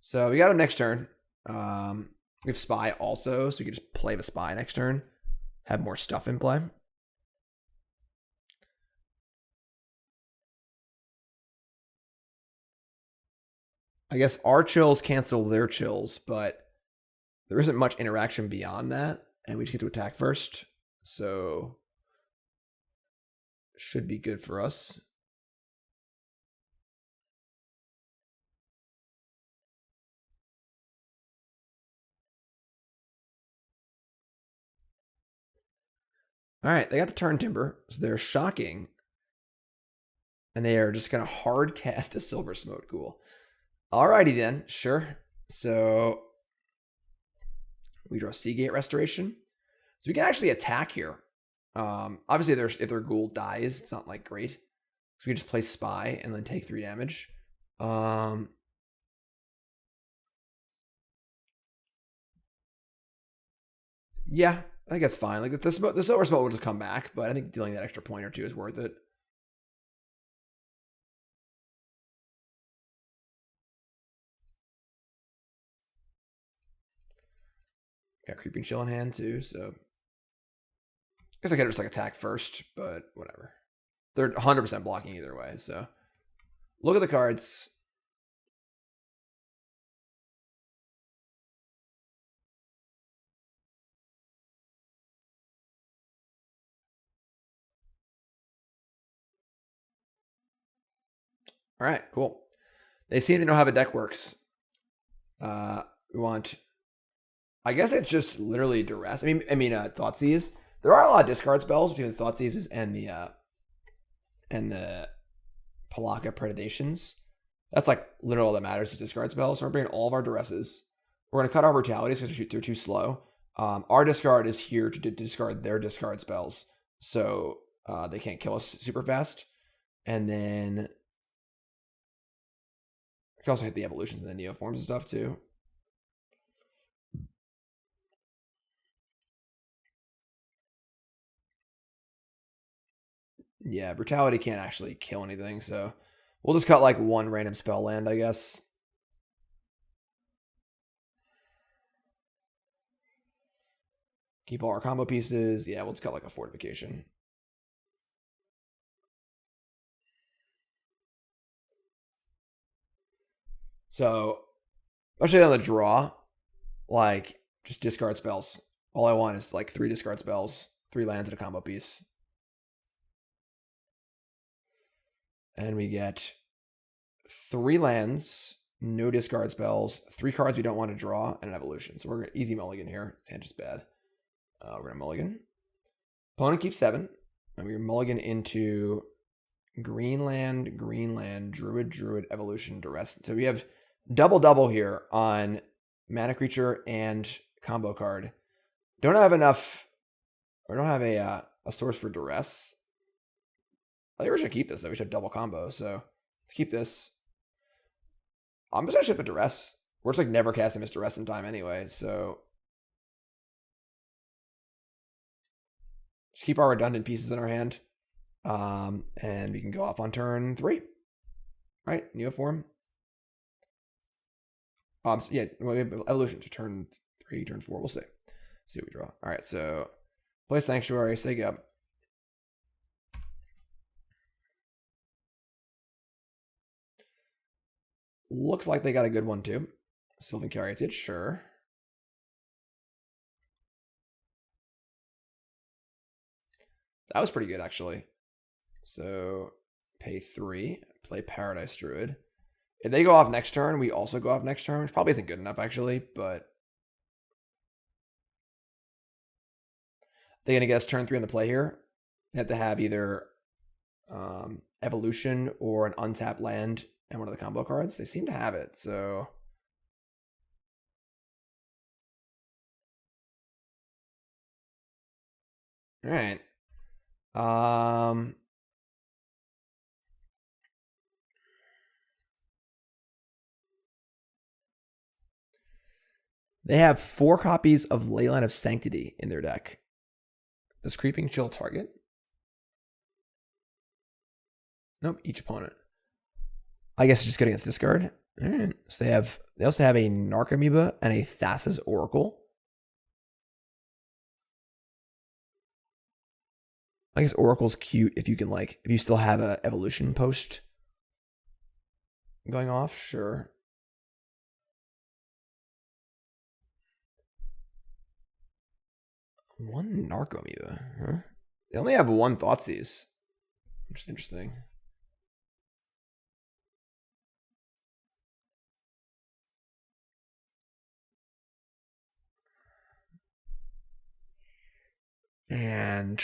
So we got him next turn. We have Spy also, so we can just play the Spy next turn. Have more stuff in play. I guess our chills cancel their chills, but there isn't much interaction beyond that, and we just get to attack first. So should be good for us. All right, they got the Turntimber, so they're shocking. And they are just going to hard cast a Silversmote Ghoul. Alrighty then, sure. So we draw Seagate Restoration. So we can actually attack here. Obviously, if their Ghoul dies, it's not like great. So we can just play Spy and then take 3 damage. Yeah, I think that's fine. Like the Silversmote will just come back, but I think dealing that extra point or 2 is worth it. Got Creeping Chill in hand too, so I guess I could just like attack first, but whatever. They're 100% blocking either way, so look at the cards. All right, cool. They seem to know how the deck works. We want, I guess it's just literally Duress. I mean, Thoughtseize. There are a lot of discard spells between the Thoughtseizes and the Pelakka Predations. That's like literally all that matters is discard spells. So we're bringing all of our Duresses. We're going to cut our Brutalities because they're too slow. Our discard is here to discard their discard spells, so they can't kill us super fast. And then we can also hit the evolutions and the Neoforms and stuff too. Yeah, Brutality can't actually kill anything, so we'll just cut like 1 random spell land, I guess. Keep all our combo pieces. Yeah, we'll just cut like a Fortification. So, especially on the draw, like, just discard spells. All I want is like 3 discard spells, 3 lands and a combo piece. And we get 3 lands, no discard spells, 3 cards we don't want to draw, and an evolution. So we're going to easy mulligan here. His hand is bad. We're going to mulligan. Opponent keeps 7. And we mulligan into Greenland, Druid, Evolution, Duress. So we have double here on mana creature and combo card. Don't have enough, or don't have a source for Duress. I think we should keep this though. We should have double combo. So let's keep this. I'm just gonna ship a Duress. We're just like never casting this Duress in time anyway. So just keep our redundant pieces in our hand. And we can go off on turn 3. Right? Neoform. Yeah, evolution to turn 3, turn 4. We'll see. See what we draw. All right, so play Sanctuary, say go. Looks like they got a good one too. Sylvan Caryatid, sure. That was pretty good actually. So pay 3, play Paradise Druid. If they go off next turn, we also go off next turn, which probably isn't good enough actually, but they're gonna get us turn 3 on the play here. They have to have either Evolution or an untapped land and one of the combo cards. They seem to have it, so all right. They have 4 copies of Leyline of Sanctity in their deck. Does Creeping Chill target? Nope, each opponent. I guess it's just good against discard. All right. So they also have a Narcomoeba and a Thassa's Oracle. I guess Oracle's cute if you can if you still have a evolution post going off, sure. One Narcomoeba, huh? They only have one Thoughtseize, which is interesting. And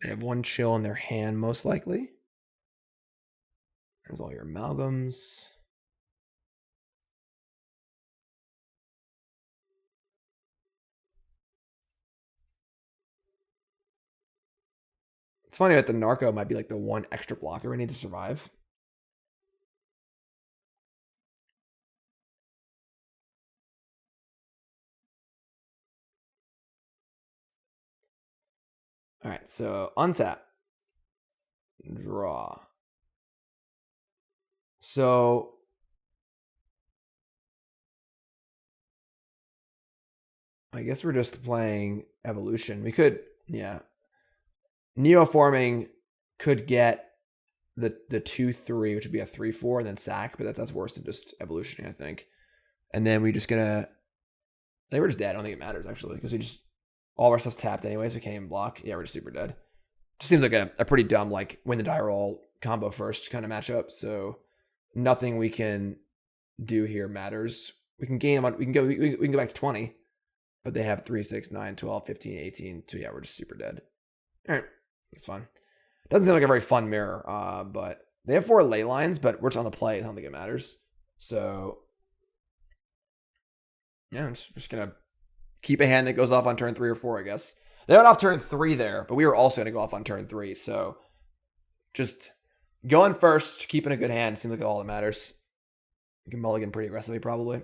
they have one chill in their hand, most likely. There's all your amalgams. It's funny that the Narco might be like the one extra blocker we need to survive. All right, so untap. Draw. So I guess we're just playing evolution. We could, yeah. Neoforming could get the 2/3, which would be a 3/4, and then sack, but that's worse than just evolution, I think. And then we just gonna. They were just dead. I don't think it matters actually, because we just all of our stuff's tapped anyways. We can't even block. Yeah, we're just super dead. Just seems like a pretty dumb win the die roll combo first kind of matchup. So nothing we can do here matters. We can gain them. We can go back to 20, but they have 3, 6, 9, 12, 15, 18. So yeah, we're just super dead. All right, it's fun. Doesn't seem like a very fun mirror, but they have 4 ley lines, but we're just on the play. I don't think it matters. So yeah, I'm just gonna keep a hand that goes off on turn 3 or 4, I guess. They went off turn 3 there, but we were also gonna go off on turn 3. So just going first, keeping a good hand seems like all that matters. You can mulligan pretty aggressively, probably.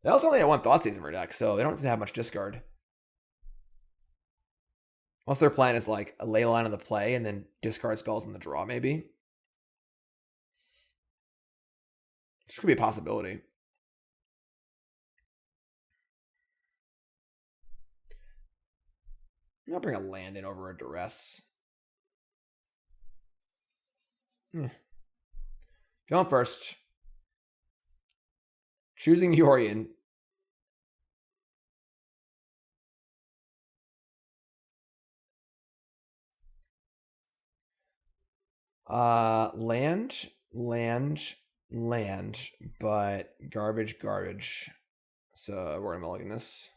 They also only have one Thoughtseize in their deck, so they don't have much discard. Unless their plan is like a ley line on the play and then discard spells in the draw, maybe. This could be a possibility. I'll bring a land in over a Duress. Going first. Choosing Yorion. Land, but garbage. So we're gonna mulligan this.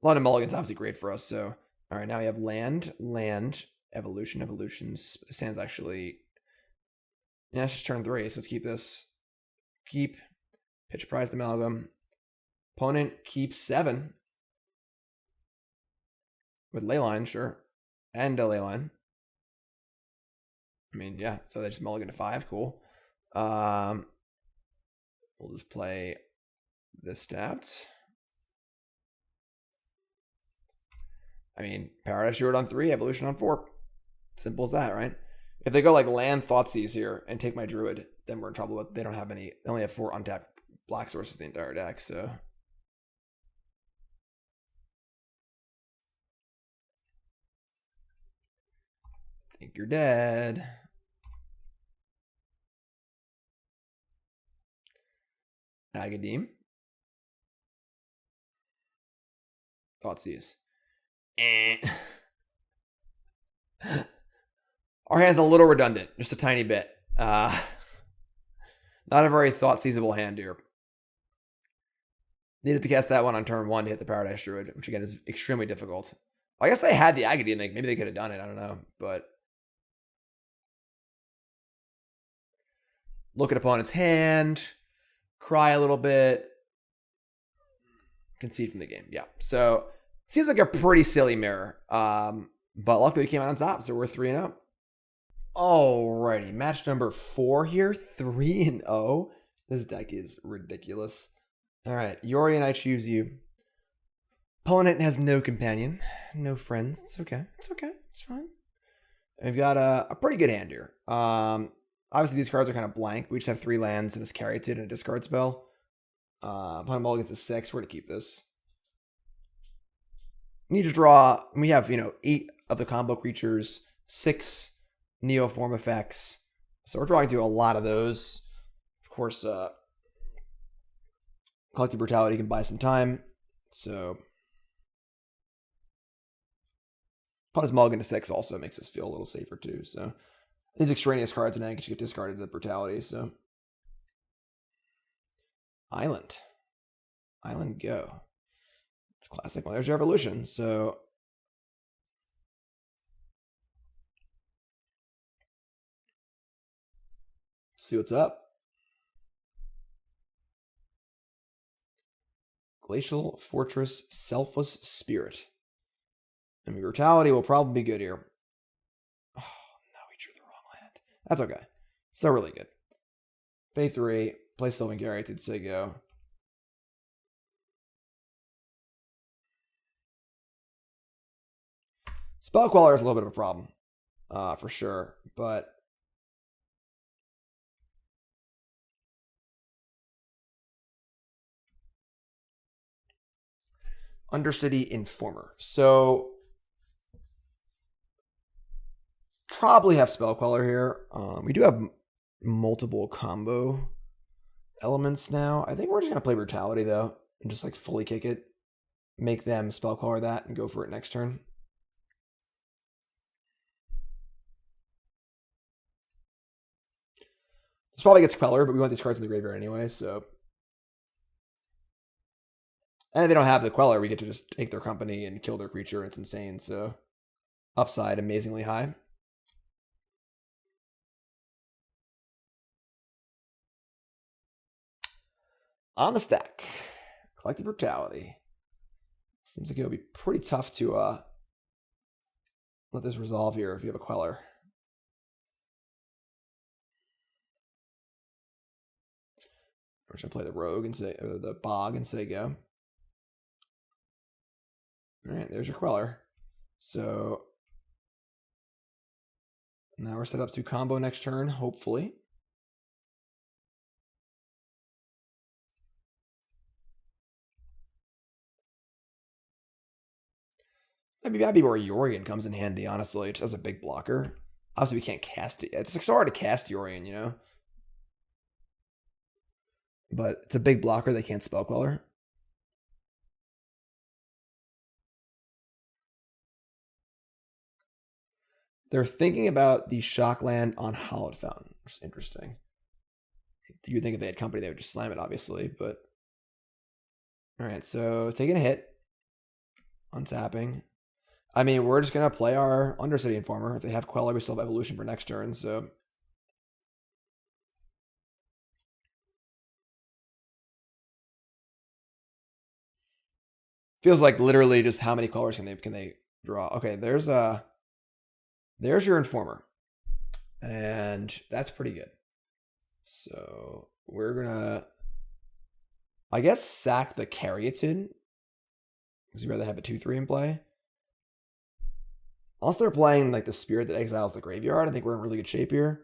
A lot of mulligans obviously great for us. So all right, now we have land, evolutions. This hand's actually, yeah, it's just turn 3. So let's keep this. Keep pitch Prized Amalgam. Opponent keeps 7 with leyline, sure, and a leyline. I mean, yeah, so they just mulligan to 5. Cool. We'll just play this tapped. I mean, Paradise Druid on 3, Evolution on 4. Simple as that, right? If they go like land Thoughtseize here and take my Druid, then we're in trouble. But they don't have any. They only have 4 untapped black sources in the entire deck, so. I think you're dead. Agadeem. Thoughtseize. Our hand's a little redundant, just a tiny bit. Not a very Thoughtseizable hand here. Needed to cast that one on turn 1 to hit the Paradise Druid, which again is extremely difficult. I guess they had the Agadeem, maybe they could have done it, I don't know. But look at opponent's hand, cry a little bit, concede from the game. Yeah, so seems like a pretty silly mirror. But luckily we came out on top, so we're 3-0. Alrighty, match number 4 here, 3-0. This deck is ridiculous. All right, Yorion, I choose you. Opponent has no companion, no friends. It's okay. It's okay. It's fine. And we've got a pretty good hand here. Obviously, these cards are kind of blank. We just have 3 lands and this Caryatid and a discard spell. Opponent mulligans a 6. We're going to keep this. We need to draw. We have, 8 of the combo creatures, 6 Neoform effects. So we're drawing to a lot of those. Of course, Collective Brutality can buy some time. So opponent's mulligan to 6 also makes us feel a little safer too. So these extraneous cards and get discarded to the Brutality. So Island go. It's classic. Well, there's your Evolution. So see what's up. Glacial Fortress, Selfless Spirit. I mean, Brutality will probably be good here. Oh, no, we drew the wrong land. That's okay. Still really good. Pay 3, play Sylvan Caryatid, say go. Spell Queller is a little bit of a problem, for sure, but Undercity Informer. So probably have Spell Queller here. We do have multiple combo elements now. I think we're just going to play Brutality, though, and just like fully kick it. Make them Spell Queller that and go for it next turn. This probably gets Queller, but we want these cards in the graveyard anyway, so. And if they don't have the Queller, we get to just take their company and kill their creature. It's insane, so. Upside, amazingly high. On the stack, Collective Brutality. Seems like it'll be pretty tough to let this resolve here if you have a Queller. We're just gonna play the Rogue and say the Bog and say go. All right, there's your Queller. So now we're set up to combo next turn, hopefully. That'd be where Yorion comes in handy, honestly. It just has a big blocker. Obviously, we can't cast it. It's so hard to cast Yorion, But it's a big blocker. They can't Spell Queller. They're thinking about the Shockland on Hallowed Fountain, which is interesting. You'd think if they had company, they would just slam it, obviously, but. Alright, so taking a hit. Untapping. I mean, we're just going to play our Undercity Informer. If they have Queller, we still have Evolution for next turn, so. Feels like literally just how many Quellers can they draw. Okay, there's your Informer. And that's pretty good. So we're going to, I guess, sack the Caryatid. Because you'd rather have a 2-3 in play. Unless they're playing like the Spirit that exiles the graveyard, I think we're in really good shape here.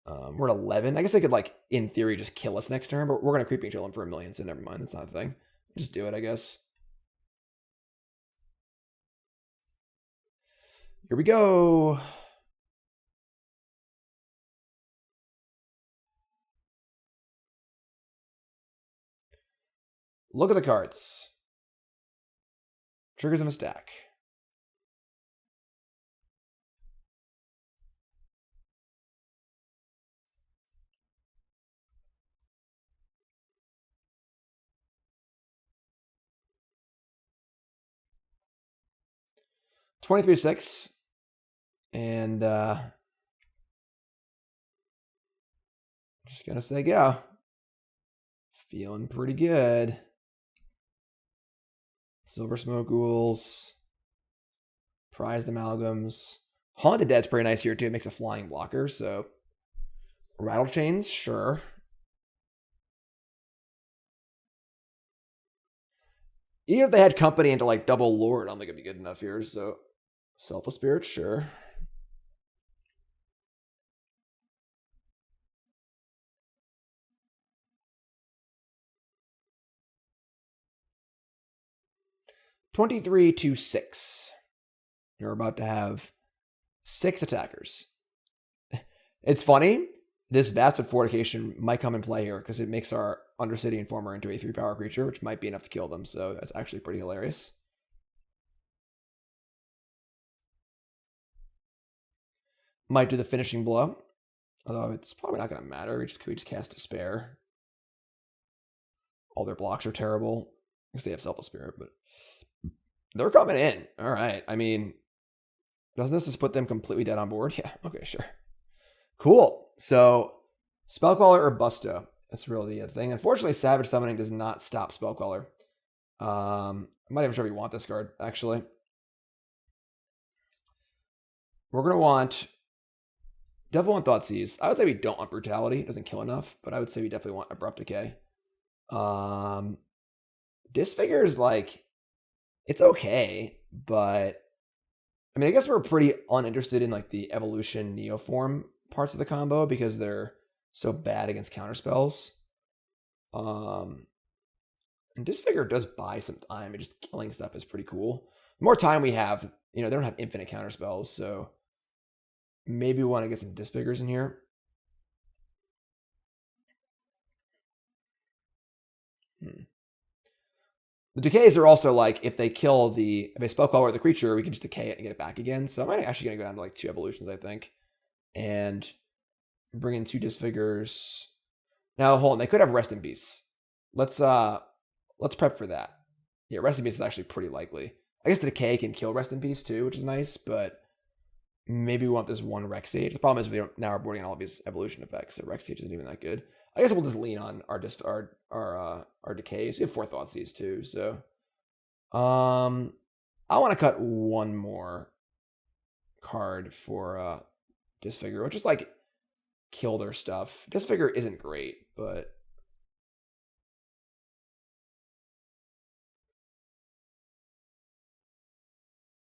We're at 11. I guess they could, like, in theory, just kill us next turn, but we're going to Creeping Chill them for 1,000,000, so never mind. That's not a thing. Just do it, I guess. Here we go. Look at the cards. Triggers in a stack. $23.6. And just gonna say go. Feeling pretty good. Silversmote Ghouls. Prized Amalgams. Haunted Dead's pretty nice here too. It makes a flying blocker, so Rattle Chains, sure. Even if they had company into like double lore, I don't think it'd be good enough here, so Selfless Spirit, sure. $23-6. You're about to have 6 attackers. It's funny. This Vastwood Fortification might come in play here because it makes our Undercity Informer into a 3-power creature, which might be enough to kill them. So that's actually pretty hilarious. Might do the finishing blow. Although it's probably not going to matter. We just cast Despair. All their blocks are terrible. Because they have Selfless Spirit, but they're coming in. All right. I mean, doesn't this just put them completely dead on board? Yeah. Okay, sure. Cool. So, Spellcaller or Busto. That's really the thing. Unfortunately, Savage Summoning does not stop Spellcaller. I'm not even sure if we want this card, actually. We're going to want... Definitely want Thoughtseize. I would say we don't want Brutality. It doesn't kill enough, but I would say we definitely want Abrupt Decay. Disfigure is like... It's okay, but... I mean, I guess we're pretty uninterested in like the Evolution Neoform parts of the combo because they're so bad against counterspells. And Disfigure does buy some time. Just killing stuff is pretty cool. The more time we have, they don't have infinite counterspells, so maybe we want to get some Disfigures in here. The decays are also like, if they kill if they Spellcaller the creature, we can just decay it and get it back again. So I'm actually going to go down to like 2 evolutions, I think. And bring in 2 Disfigures. Now, hold on. They could have Rest in Peace. Let's prep for that. Yeah, Rest in Peace is actually pretty likely. I guess the decay can kill Rest in Peace too, which is nice, but maybe we want this 1 Rex Sage. The problem is now we're boarding on all of these evolution effects, so Rex Sage isn't even that good. I guess we'll just lean on our decays. We have 4 Thoughtseize too, so I want to cut 1 more card for Disfigure, which is like kill their stuff. Disfigure isn't great, but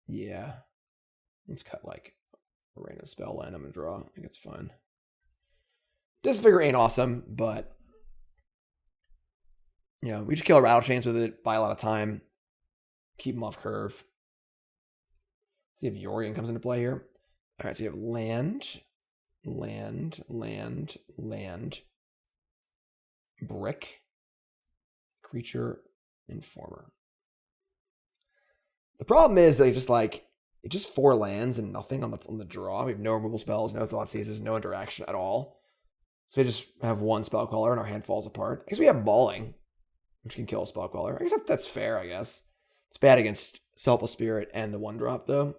yeah, let's cut like a random spell land I'm gonna draw. I think it's fine. Disfigure ain't awesome, but we just kill Rattle Chains with it, buy a lot of time, keep them off curve. See if Yorion comes into play here. All right, so you have land, brick, creature, Informer. The problem is that it's just 4 lands and nothing on the draw. We have no removal spells, no Thoughtseizes, no interaction at all. So we just have 1 Spellcaller and our hand falls apart. I guess we have Mauling, which can kill a Spellcaller. I guess that's fair, I guess. It's bad against Selfless Spirit and the 1-drop, though.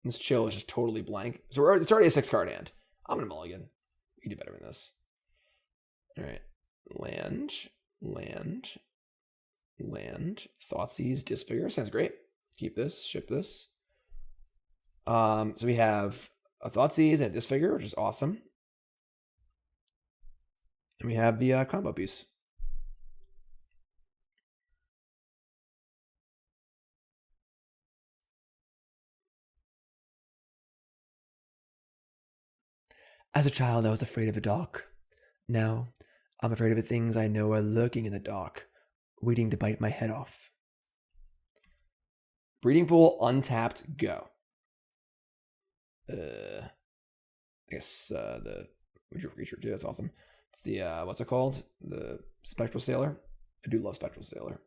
This chill is just totally blank. So it's already a 6-card hand. I'm going to mulligan. You do better than this. All right. Land. Thoughtseize, Disfigure. Sounds great. Keep this. Ship this. So we have a Thoughtseize and a Disfigure, which is awesome. And we have the combo piece. As a child, I was afraid of the dark. Now, I'm afraid of the things I know are lurking in the dark, waiting to bite my head off. Breeding Pool, untapped, go. I guess the Would You Creature too, that's awesome. It's the, what's it called? The Spectral Sailor. I do love Spectral Sailor.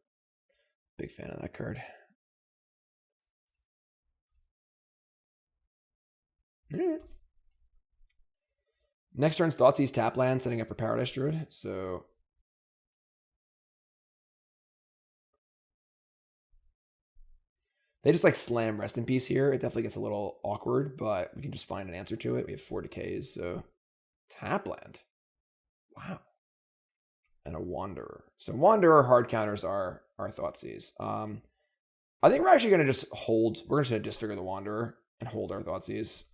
Big fan of that card. Alright. Next turn's Thoughtseize tap land, setting up for Paradise Druid. So they just like slam Rest in Peace here. It definitely gets a little awkward, but we can just find an answer to it. We have 4 decays, so tap land. Wow. And a Wanderer. So Wanderer hard counters are Thoughtseize. I think we're actually going to just hold. We're just going to disfigure the Wanderer and hold our Thoughtseize.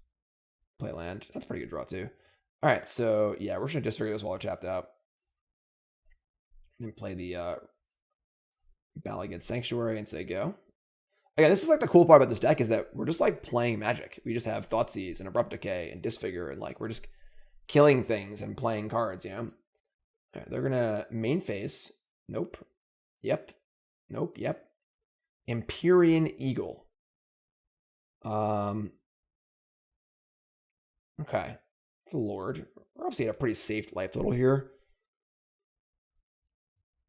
Play land. That's a pretty good draw too. All right, so yeah, we're just going to disfigure this while we're tapped out. And then play the Bala Ged Sanctuary and say go. Again, this is like the cool part about this deck is that we're just like playing Magic. We just have Thoughtseize and Abrupt Decay and Disfigure, and like we're just killing things and playing cards, you know? All right, they're going to main phase. Nope. Yep. Nope. Yep. Empyrean Eagle. Okay. It's a Lord. We're obviously at a pretty safe life total here.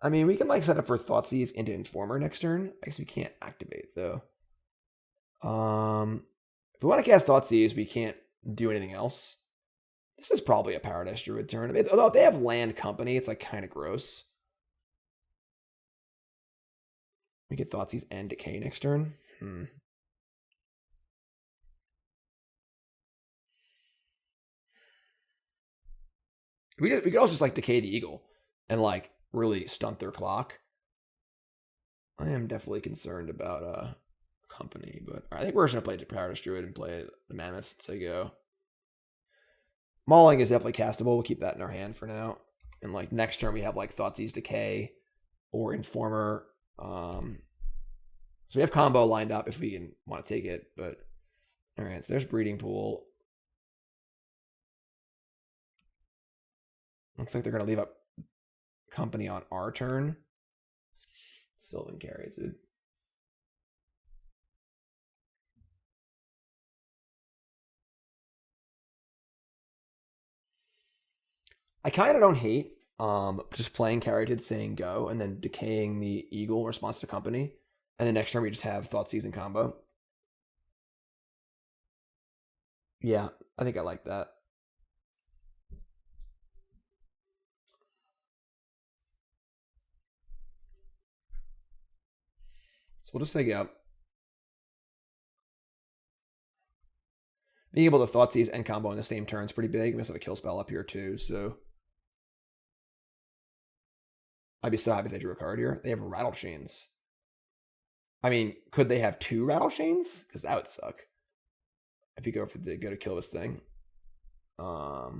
I mean, we can like set up for Thoughtseize into Informer next turn. I guess we can't activate though. If we want to cast Thoughtseize, we can't do anything else. This is probably a Paradise Druid turn. I mean, although if they have land company, it's like kind of gross. We get Thoughtseize and Decay next turn. We could also just like Decay the Eagle and like really stunt their clock. I am definitely concerned about company, but I think we're just gonna play Paradise Druid and play the Mammoth. So go. Mauling is definitely castable. We'll keep that in our hand for now. And like next turn we have like Thoughtseize Decay or Informer. So we have combo lined up if we can want to take it. But all right, so there's Breeding Pool. Looks like they're gonna leave up company on our turn. Sylvan Caryatid. I kind of don't hate just playing Caryatid saying go and then decaying the Eagle in response to company. And then next turn we just have Thoughtseize in combo. Yeah, I think I like that. So we'll just say go. Being able to Thoughtseize and combo in the same turn is pretty big. We also have a kill spell up here too, so I'd be so happy if they drew a card here. They have Rattle Chains. I mean, could they have 2 Rattle Chains? Because that would suck. If you go to kill this thing. I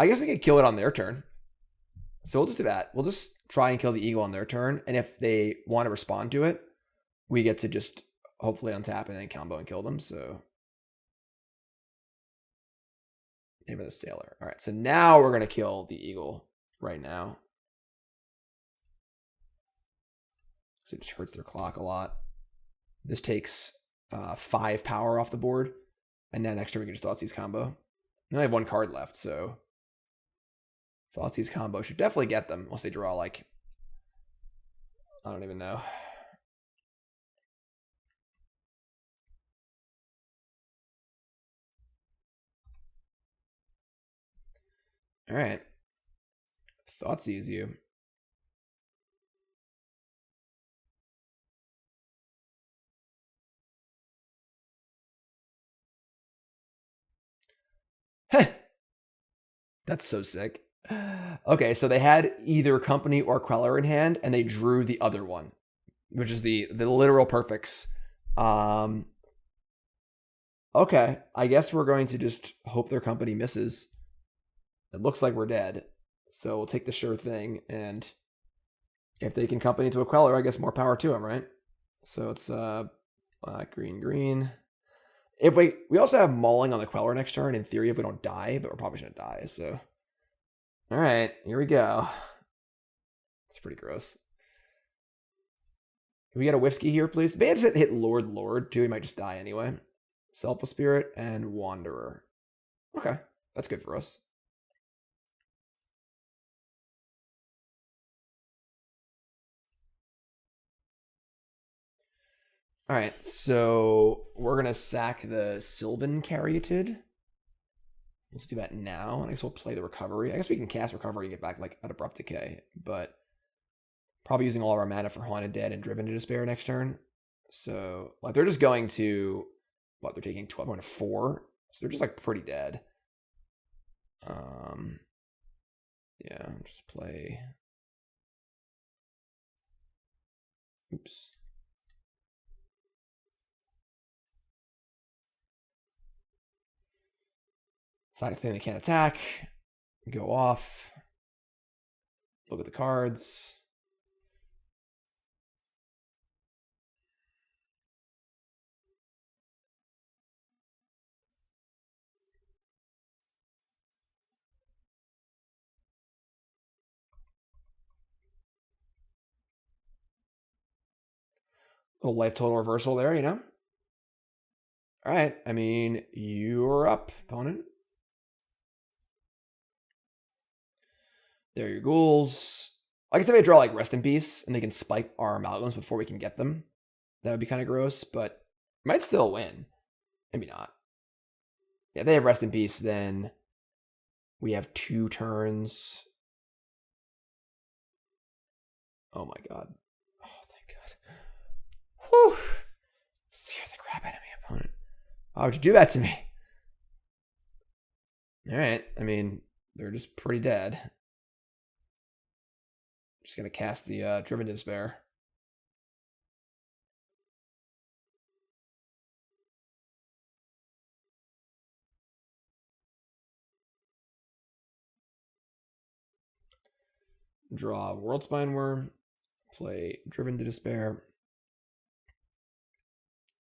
guess we could kill it on their turn. So we'll just do that. We'll just try and kill the Eagle on their turn. And if they want to respond to it, we get to just hopefully untap and then combo and kill them. So name of the Sailor. All right, so now we're going to kill the Eagle right now. So it just hurts their clock a lot. This takes 5 power off the board. And then next turn we can just Thoughtseize combo. We only have 1 card left, so Thoughtseize combo should definitely get them unless they draw like, I don't even know. All right. Thoughtseize you. Heh. That's so sick. Okay, so they had either Company or Queller in hand, and they drew the other one, which is the literal perfects. Okay, I guess we're going to just hope their Company misses. It looks like we're dead, so we'll take the sure thing, and if they can Company to a Queller, I guess more power to them, right? So it's Black, green, green. If we also have Mauling on the Queller next turn, in theory, if we don't die, but we're probably going to die, so. All right, here we go. It's pretty gross. Can we get a Whiskey here, please? The band's hit Lord, too. He might just die anyway. Selfless Spirit and Wanderer. Okay, that's good for us. All right, so we're going to sack the Sylvan Caryatid. Let's do that now. I guess we'll play the Recovery. I guess we can cast Recovery and get back like at Abrupt Decay, but probably using all of our mana for Haunted Dead and Driven to Despair next turn. So like they're just going to what? They're taking 12 going to 4, so they're just like pretty dead. Yeah, just play. Oops. Side thing they can't attack. Go off. Look at the cards. Little life total reversal there, you know? All right. I mean, you're up, opponent. There are your ghouls. I guess if they draw like Rest in Peace and they can spike our amalgams before we can get them, that would be kind of gross, but might still win. Maybe not. Yeah, if they have Rest in Peace, then we have 2 turns. Oh my god. Oh, thank god. Whew. Sear the crap out of me, opponent. Why would you do that to me? Alright, I mean, they're just pretty dead. Just gonna cast the Driven to Despair. Draw Worldspine Wurm. Play Driven to Despair.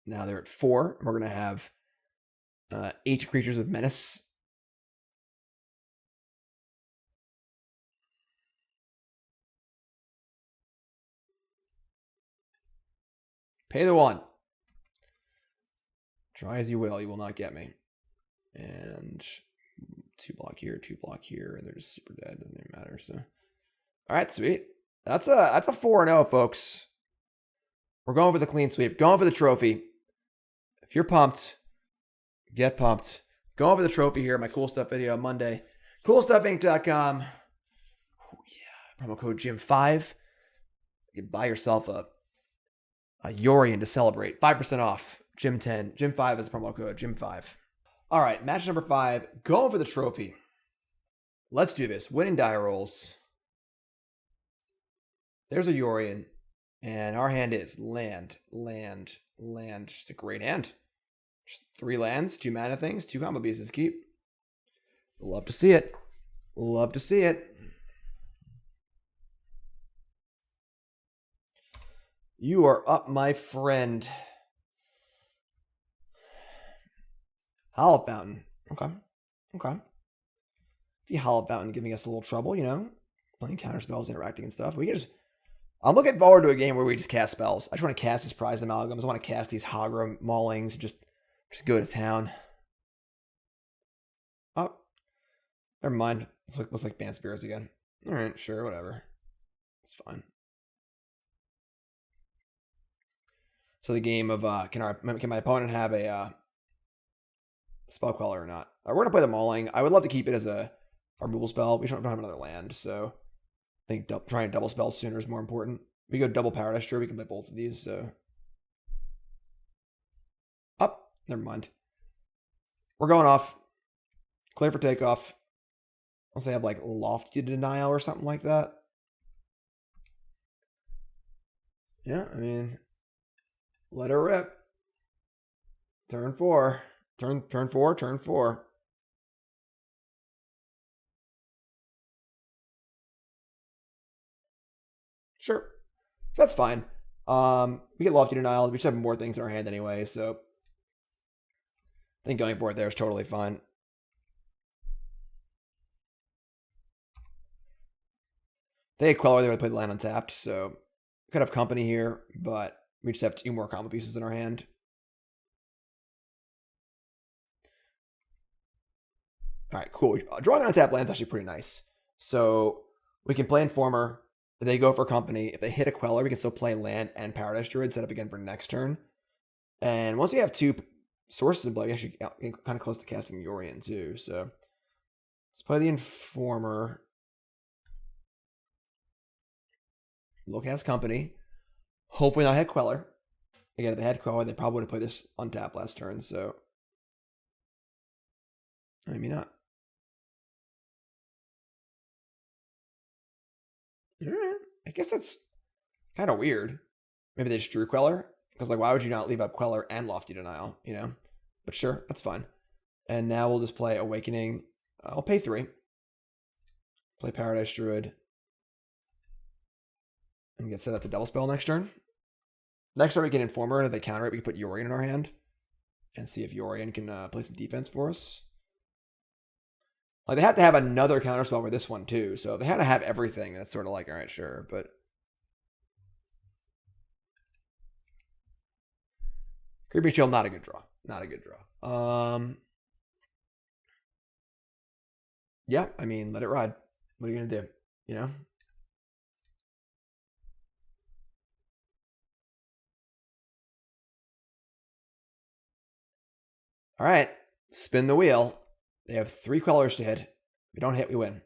Now they're at 4. We're gonna have 8 creatures with Menace. Pay the 1. Try as you will not get me. And 2 block here, 2 block here, and they're just super dead. Doesn't even matter. So, all right, sweet. That's a 4-0, folks. We're going for the clean sweep. Going for the trophy. If you're pumped, get pumped. Going for the trophy here. My cool stuff video on Monday. CoolStuffInc.com. Oh yeah, promo code Jim5. You can buy yourself a Yorion to celebrate. 5% off. Jim10. Jim5 is a promo code. Jim5. All right, match number 5. Going for the trophy. Let's do this. Winning die rolls. There's a Yorion. And our hand is land. Just a great hand. Just 3 lands, 2 mana things, 2 combo pieces. Keep. Love to see it. Love to see it. You are up, my friend. Hollow Fountain. Okay. See Hollow Fountain giving us a little trouble, you know? Playing counter spells, interacting and stuff. We can just... I'm looking forward to a game where we just cast spells. I just want to cast these Prized Amalgams. I want to cast these Hagra Maulings. Just go to town. Oh. Never mind. Looks like Banned Spirits again. Alright, sure, whatever. It's fine. So the game of, can my opponent have a Spell Queller or not? We're going to play the Mauling. I would love to keep it as a removal spell. We don't have another land, so... I think trying to double spell sooner is more important. We go double Paradise Druid, we can play both of these, so. Up. Never mind. We're going off. Clear for takeoff. Unless they have like Lofty Denial or something like that. Yeah, I mean, let her rip. Turn 4. Turn 4. Sure. So that's fine. We get Lofty Denial. We just have more things in our hand anyway, so I think going for it there is totally fine. They had Queller, they would play the land untapped, so we could have company here, but we just have 2 more combo pieces in our hand. All right, cool. Drawing an untapped land is actually pretty nice. So we can play Informer. They go for company. If they hit a Queller, we can still play land and Paradise Druid, set up again for next turn. And once we have 2 sources in play, we actually get kind of close to casting Yorion too. So let's play the Informer. We'll cast company. Hopefully not hit Queller. Again, if they had Queller, they probably would have played this untapped last turn, so maybe not. I guess that's kind of weird. Maybe they just drew Queller. Because, like, why would you not leave up Queller and Lofty Denial, you know? But sure, that's fine. And now we'll just play Awakening. I'll pay 3. Play Paradise Druid. And get set up to double spell next turn. Next turn we get Informer, and if they counter it, we can put Yorion in our hand. And see if Yorion can play some defense for us. Like, they have to have another counterspell for this one, too. So they had to have everything, and it's sort of like, all right, sure, but... Creepy Chill, not a good draw. Not a good draw. Yeah, I mean, let it ride. What are you going to do? You know? All right, spin the wheel. They have 3 Quellers to hit. If we don't hit, we win.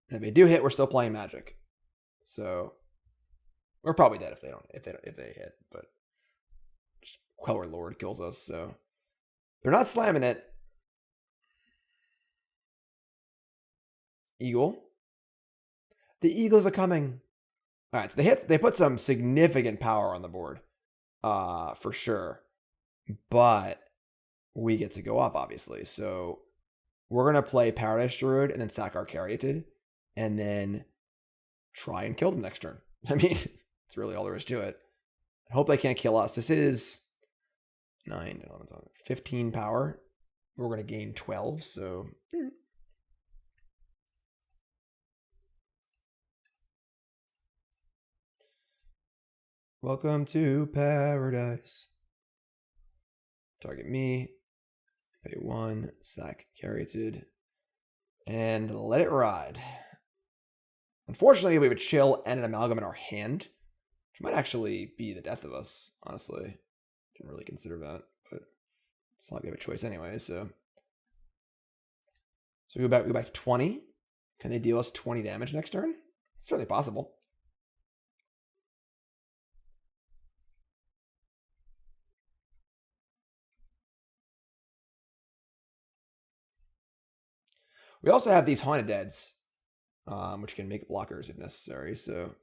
And if they do hit, we're still playing Magic. So we're probably dead if they hit. But just Queller Lord kills us. So they're not slamming it. Eagle. The Eagles are coming. All right, so they put some significant power on the board, for sure. But we get to go up, obviously. So we're going to play Paradise Druid and then sack our Caryatid and then try and kill them next turn. I mean, it's really all there is to it. I hope they can't kill us. This is 9, 11, 15 power. We're going to gain 12, so... Welcome to paradise. Target me. Pay 1. Sack Caryatid. And let it ride. Unfortunately, we have a Chill and an Amalgam in our hand, which might actually be the death of us, honestly. Didn't really consider that, but it's not like we have a choice anyway, so. So we go back to 20. Can they deal us 20 damage next turn? It's certainly possible. We also have these Haunted Deads, which can make blockers if necessary. So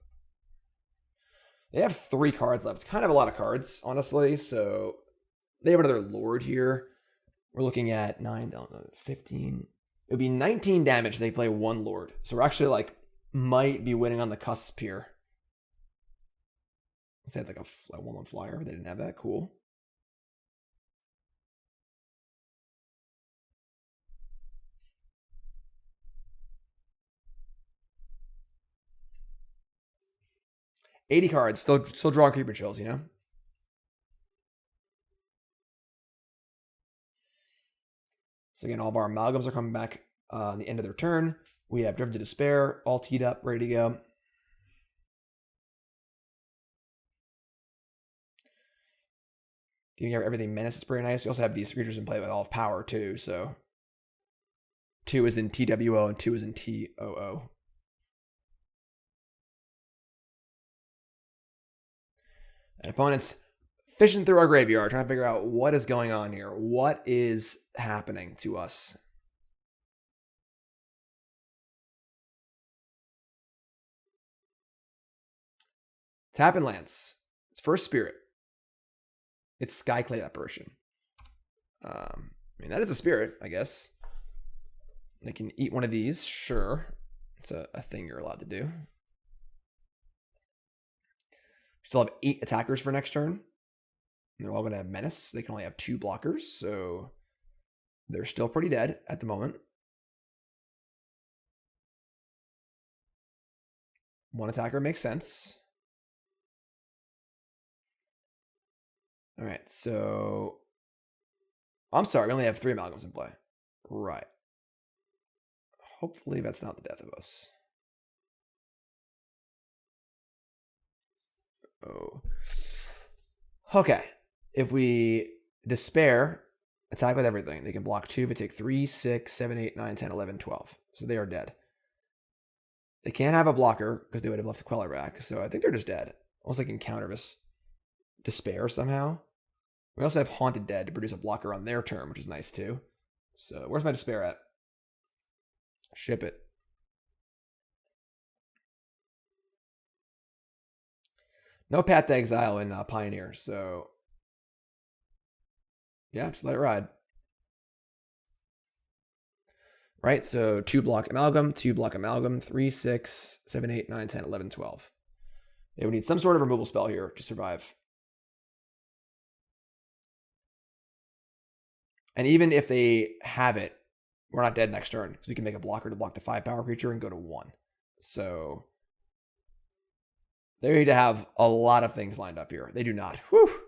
they have 3 cards left. It's kind of a lot of cards, honestly. So they have another Lord here. We're looking at 9, 15. It would be 19 damage if they play 1 Lord. So we're actually like might be winning on the cusp here. Let's say like a 1/1 flyer. They didn't have that. Cool. $80 cards, still drawing Creeper Chills, you know? So again, all of our Amalgams are coming back on the end of their turn. We have Driven to Despair, all teed up, ready to go. You have everything Menace is pretty nice. We also have these creatures in play with all of power too, so 2 is in TWO and 2 is in TOO. And opponents fishing through our graveyard, trying to figure out what is going on here. What is happening to us? Tap and Lance. It's first Spirit. It's Skyclave Apparition. I mean, that is a spirit, I guess. They can eat one of these, sure. It's a thing you're allowed to do. Still have 8 attackers for next turn. And they're all going to have Menace. They can only have 2 blockers, so they're still pretty dead at the moment. 1 attacker makes sense. All right, so I'm sorry, we only have 3 amalgams in play. Right. Hopefully that's not the death of us. Oh. Okay. If we despair, attack with everything. They can block 2, but take 3, 6, 7, 8, 9, 10, 11, 12. So they are dead. They can't have a blocker because they would have left the Queller back. So I think they're just dead. Almost like in counter this despair somehow. We also have Haunted Dead to produce a blocker on their turn, which is nice too. So where's my despair at? Ship it. No Path to Exile in Pioneer, so yeah, just let it ride. Right, so 2 block Amalgam, 2 block Amalgam, 3, 6, 7, 8, 9, 10, 11, 12. They would need some sort of removal spell here to survive. And even if they have it, we're not dead next turn because we can make a blocker to block the 5 power creature and go to 1. So they need to have a lot of things lined up here. They do not. Whew.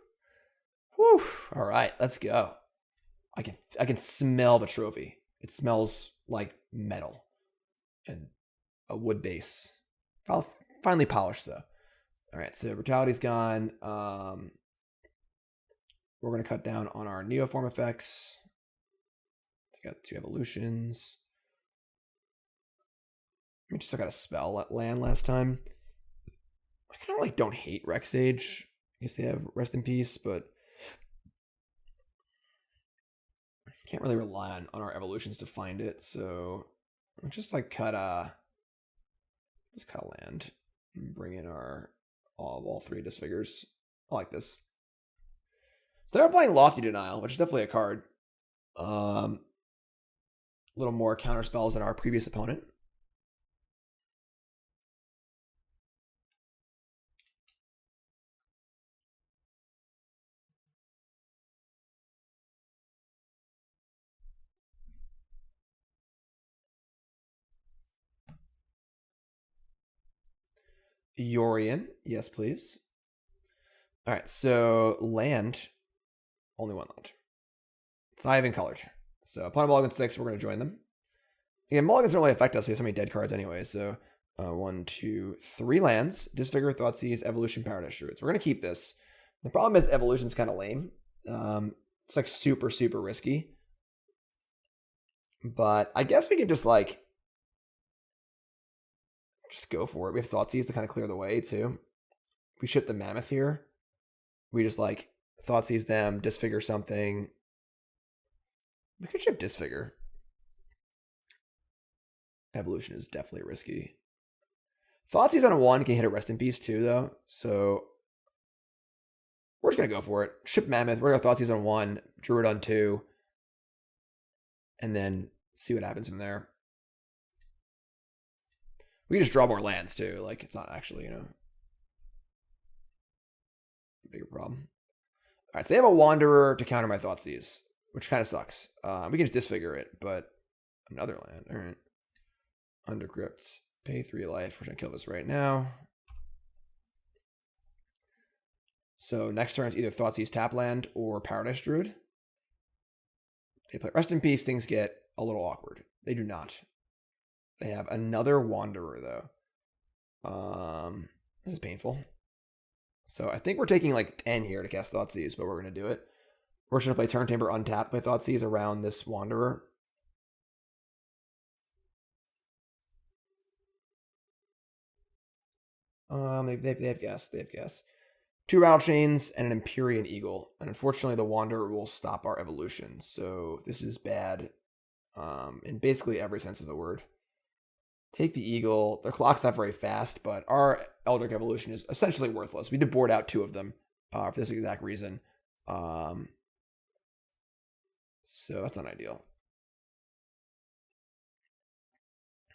Whew. All right, let's go. I can smell the trophy. It smells like metal and a wood base. Finally polished though. All right, so Brutality's gone. We're going to cut down on our Neoform effects. We got 2 evolutions. We just took out a spell at land last time. I kind of like don't hate Rec Sage. I guess they have Rest in Peace, but can't really rely on our evolutions to find it. So I'll just like cut a land and bring in our all 3 Disfigures. I like this. So they're playing Lofty Denial, which is definitely a card. A little more counter spells than our previous opponent. Yorion, yes, please. All right, so land, only 1 land. It's not even colored. So upon mulligan 6, we're going to join them. Again, mulligans don't really affect us. We have so many dead cards anyway. So 1, 2, 3 lands. Disfigure, Thoughtseize, Evolution, Paradise Druid. So we're going to keep this. The problem is Evolution's kind of lame. It's like super, super risky. But I guess we can just like go for it. We have Thoughtseize to kind of clear the way too. We ship the Mammoth here. We just like Thoughtseize them, Disfigure something. We could ship Disfigure. Evolution is definitely risky. Thoughtseize on a 1 can hit a Rest in Peace too, though. So we're just going to go for it. Ship Mammoth. We're going to Thoughtseize on 1, Druid on 2. And then see what happens from there. We can just draw more lands too. Like, it's not actually, a bigger problem. All right, so they have a Wanderer to counter my Thoughtseize, which kind of sucks. We can just Disfigure it, but another land. All right. Undercrypt. Pay 3 life. We're going to kill this right now. So next turn is either Thoughtseize tap land or Paradise Druid. They play Rest in Peace. Things get a little awkward. They do not. They have another Wanderer, though. This is painful. So I think we're taking like 10 here to cast Thoughtseize, but we're going to do it. We're just going to play Turntimber untapped with Thoughtseize around this Wanderer. They have guess. They have guess. 2 Rattle Chains and an Empyrean Eagle. And unfortunately, the Wanderer will stop our evolution. So this is bad in basically every sense of the word. Take the Eagle. Their clock's not very fast, but our Eldritch Evolution is essentially worthless. We did board out 2 of them for this exact reason. So that's not ideal.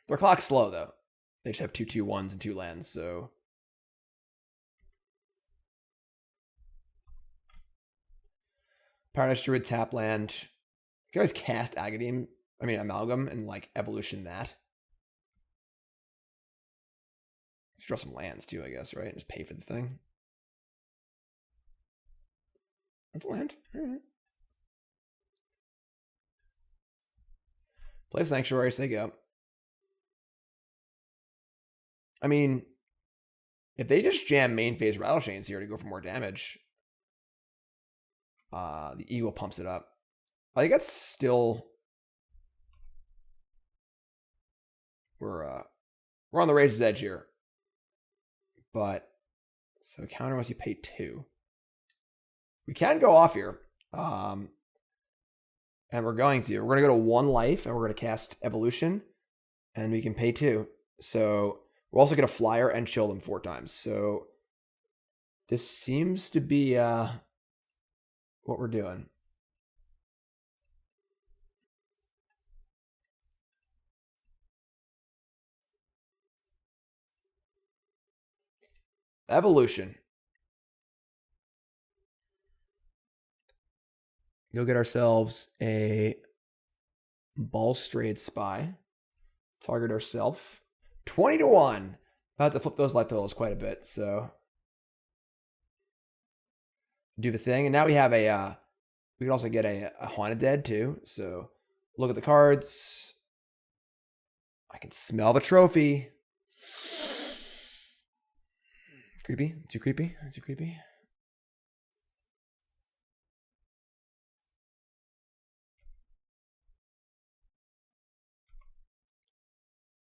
Their clock's slow, though. They just have 2/2/1s and 2 lands, so Paradise Druid, tap land. You can always cast Agadeem, Amalgam, and like evolution that. Draw some lands too, I guess, right? Just pay for the thing. That's land. All right. Play Sanctuary, so they go. I mean, if they just jam main phase Rattle Chains here to go for more damage, the Eagle pumps it up. I think that's still we're on the razor's edge here. But so counter once you pay 2. We can go off here. And we're going to. We're going to go to 1 life and we're going to cast Evolution. And we can pay 2. So we're also going to flyer and chill them 4 times. So this seems to be what we're doing. Evolution. Go get ourselves a Balustrade Spy. Target ourselves. 20-1. About to flip those life totals quite a bit, so do the thing. And now we have a we can also get a Haunted Dead too. So look at the cards. I can smell the trophy. Creepy? Too creepy? Too creepy?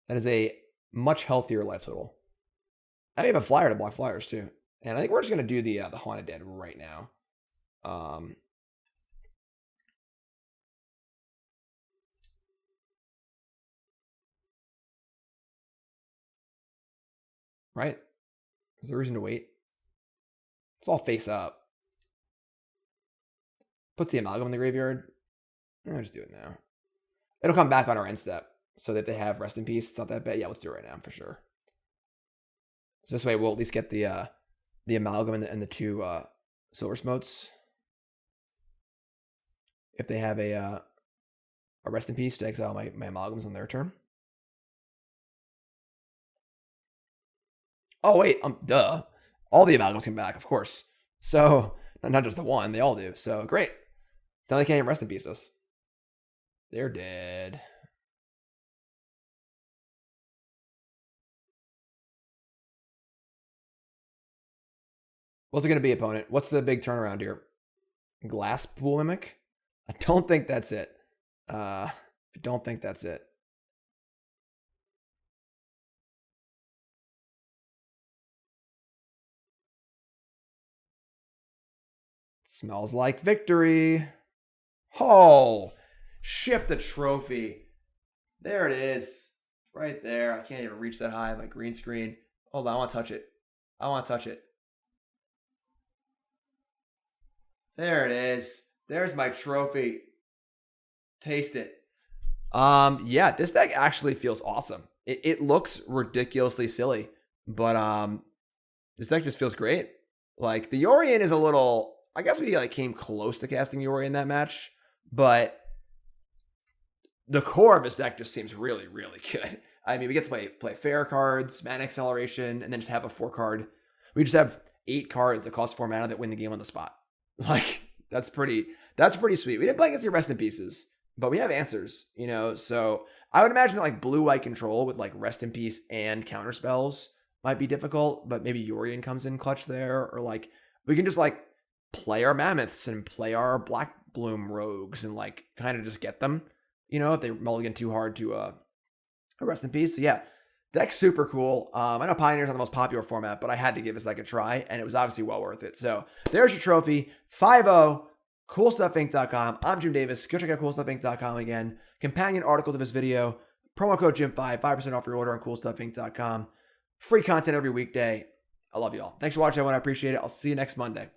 That is a much healthier life total. I have a flyer to block flyers too. And I think we're just going to do the Haunted Dead right now. Right? Is there a reason to wait? It's all face up. Puts the Amalgam in the graveyard. I'll just do it now. It'll come back on our end step. So that if they have Rest in Peace, it's not that bad. Yeah, let's do it right now for sure. So this way we'll at least get the Amalgam and the 2 Silversmotes. If they have a Rest in Peace to exile my Amalgams on their turn. Oh, wait, duh. All the Amalgams come back, of course. So, not just the one, they all do. So, great. So now they can't even Rest in Peace us. They're dead. What's it going to be, opponent? What's the big turnaround here? Glass Pool Mimic? I don't think that's it. I don't think that's it. Smells like victory. Oh, ship the trophy. There it is. Right there. I can't even reach that high on my green screen. Hold on, I want to touch it. I want to touch it. There it is. There's my trophy. Taste it. Yeah, this deck actually feels awesome. It looks ridiculously silly, but this deck just feels great. Like the Yorion is a little, I guess we like came close to casting Yorion that match, but the core of this deck just seems really, really good. I mean, we get to play fair cards, mana acceleration, and then just have a 4 card. We just have 8 cards that cost 4 mana that win the game on the spot. Like that's pretty sweet. We didn't play against the Rest in Pieces, but we have answers, you know. So I would imagine that like blue-white control with like Rest in Peace and counter spells might be difficult, but maybe Yorion comes in clutch there, or like we can just like play our Mammoths and play our Blackbloom Rogues and like kind of just get them, you know, if they mulligan too hard to a Rest in Peace. So yeah, deck's super cool. I know Pioneer's not the most popular format, but I had to give this like a try, and it was obviously well worth it. So there's your trophy. 5-0, CoolStuffInc.com. I'm Jim Davis. Go check out CoolStuffInc.com again. Companion article to this video. Promo code Jim5, 5% off your order on CoolStuffInc.com. Free content every weekday. I love you all. Thanks for watching, everyone. I appreciate it. I'll see you next Monday.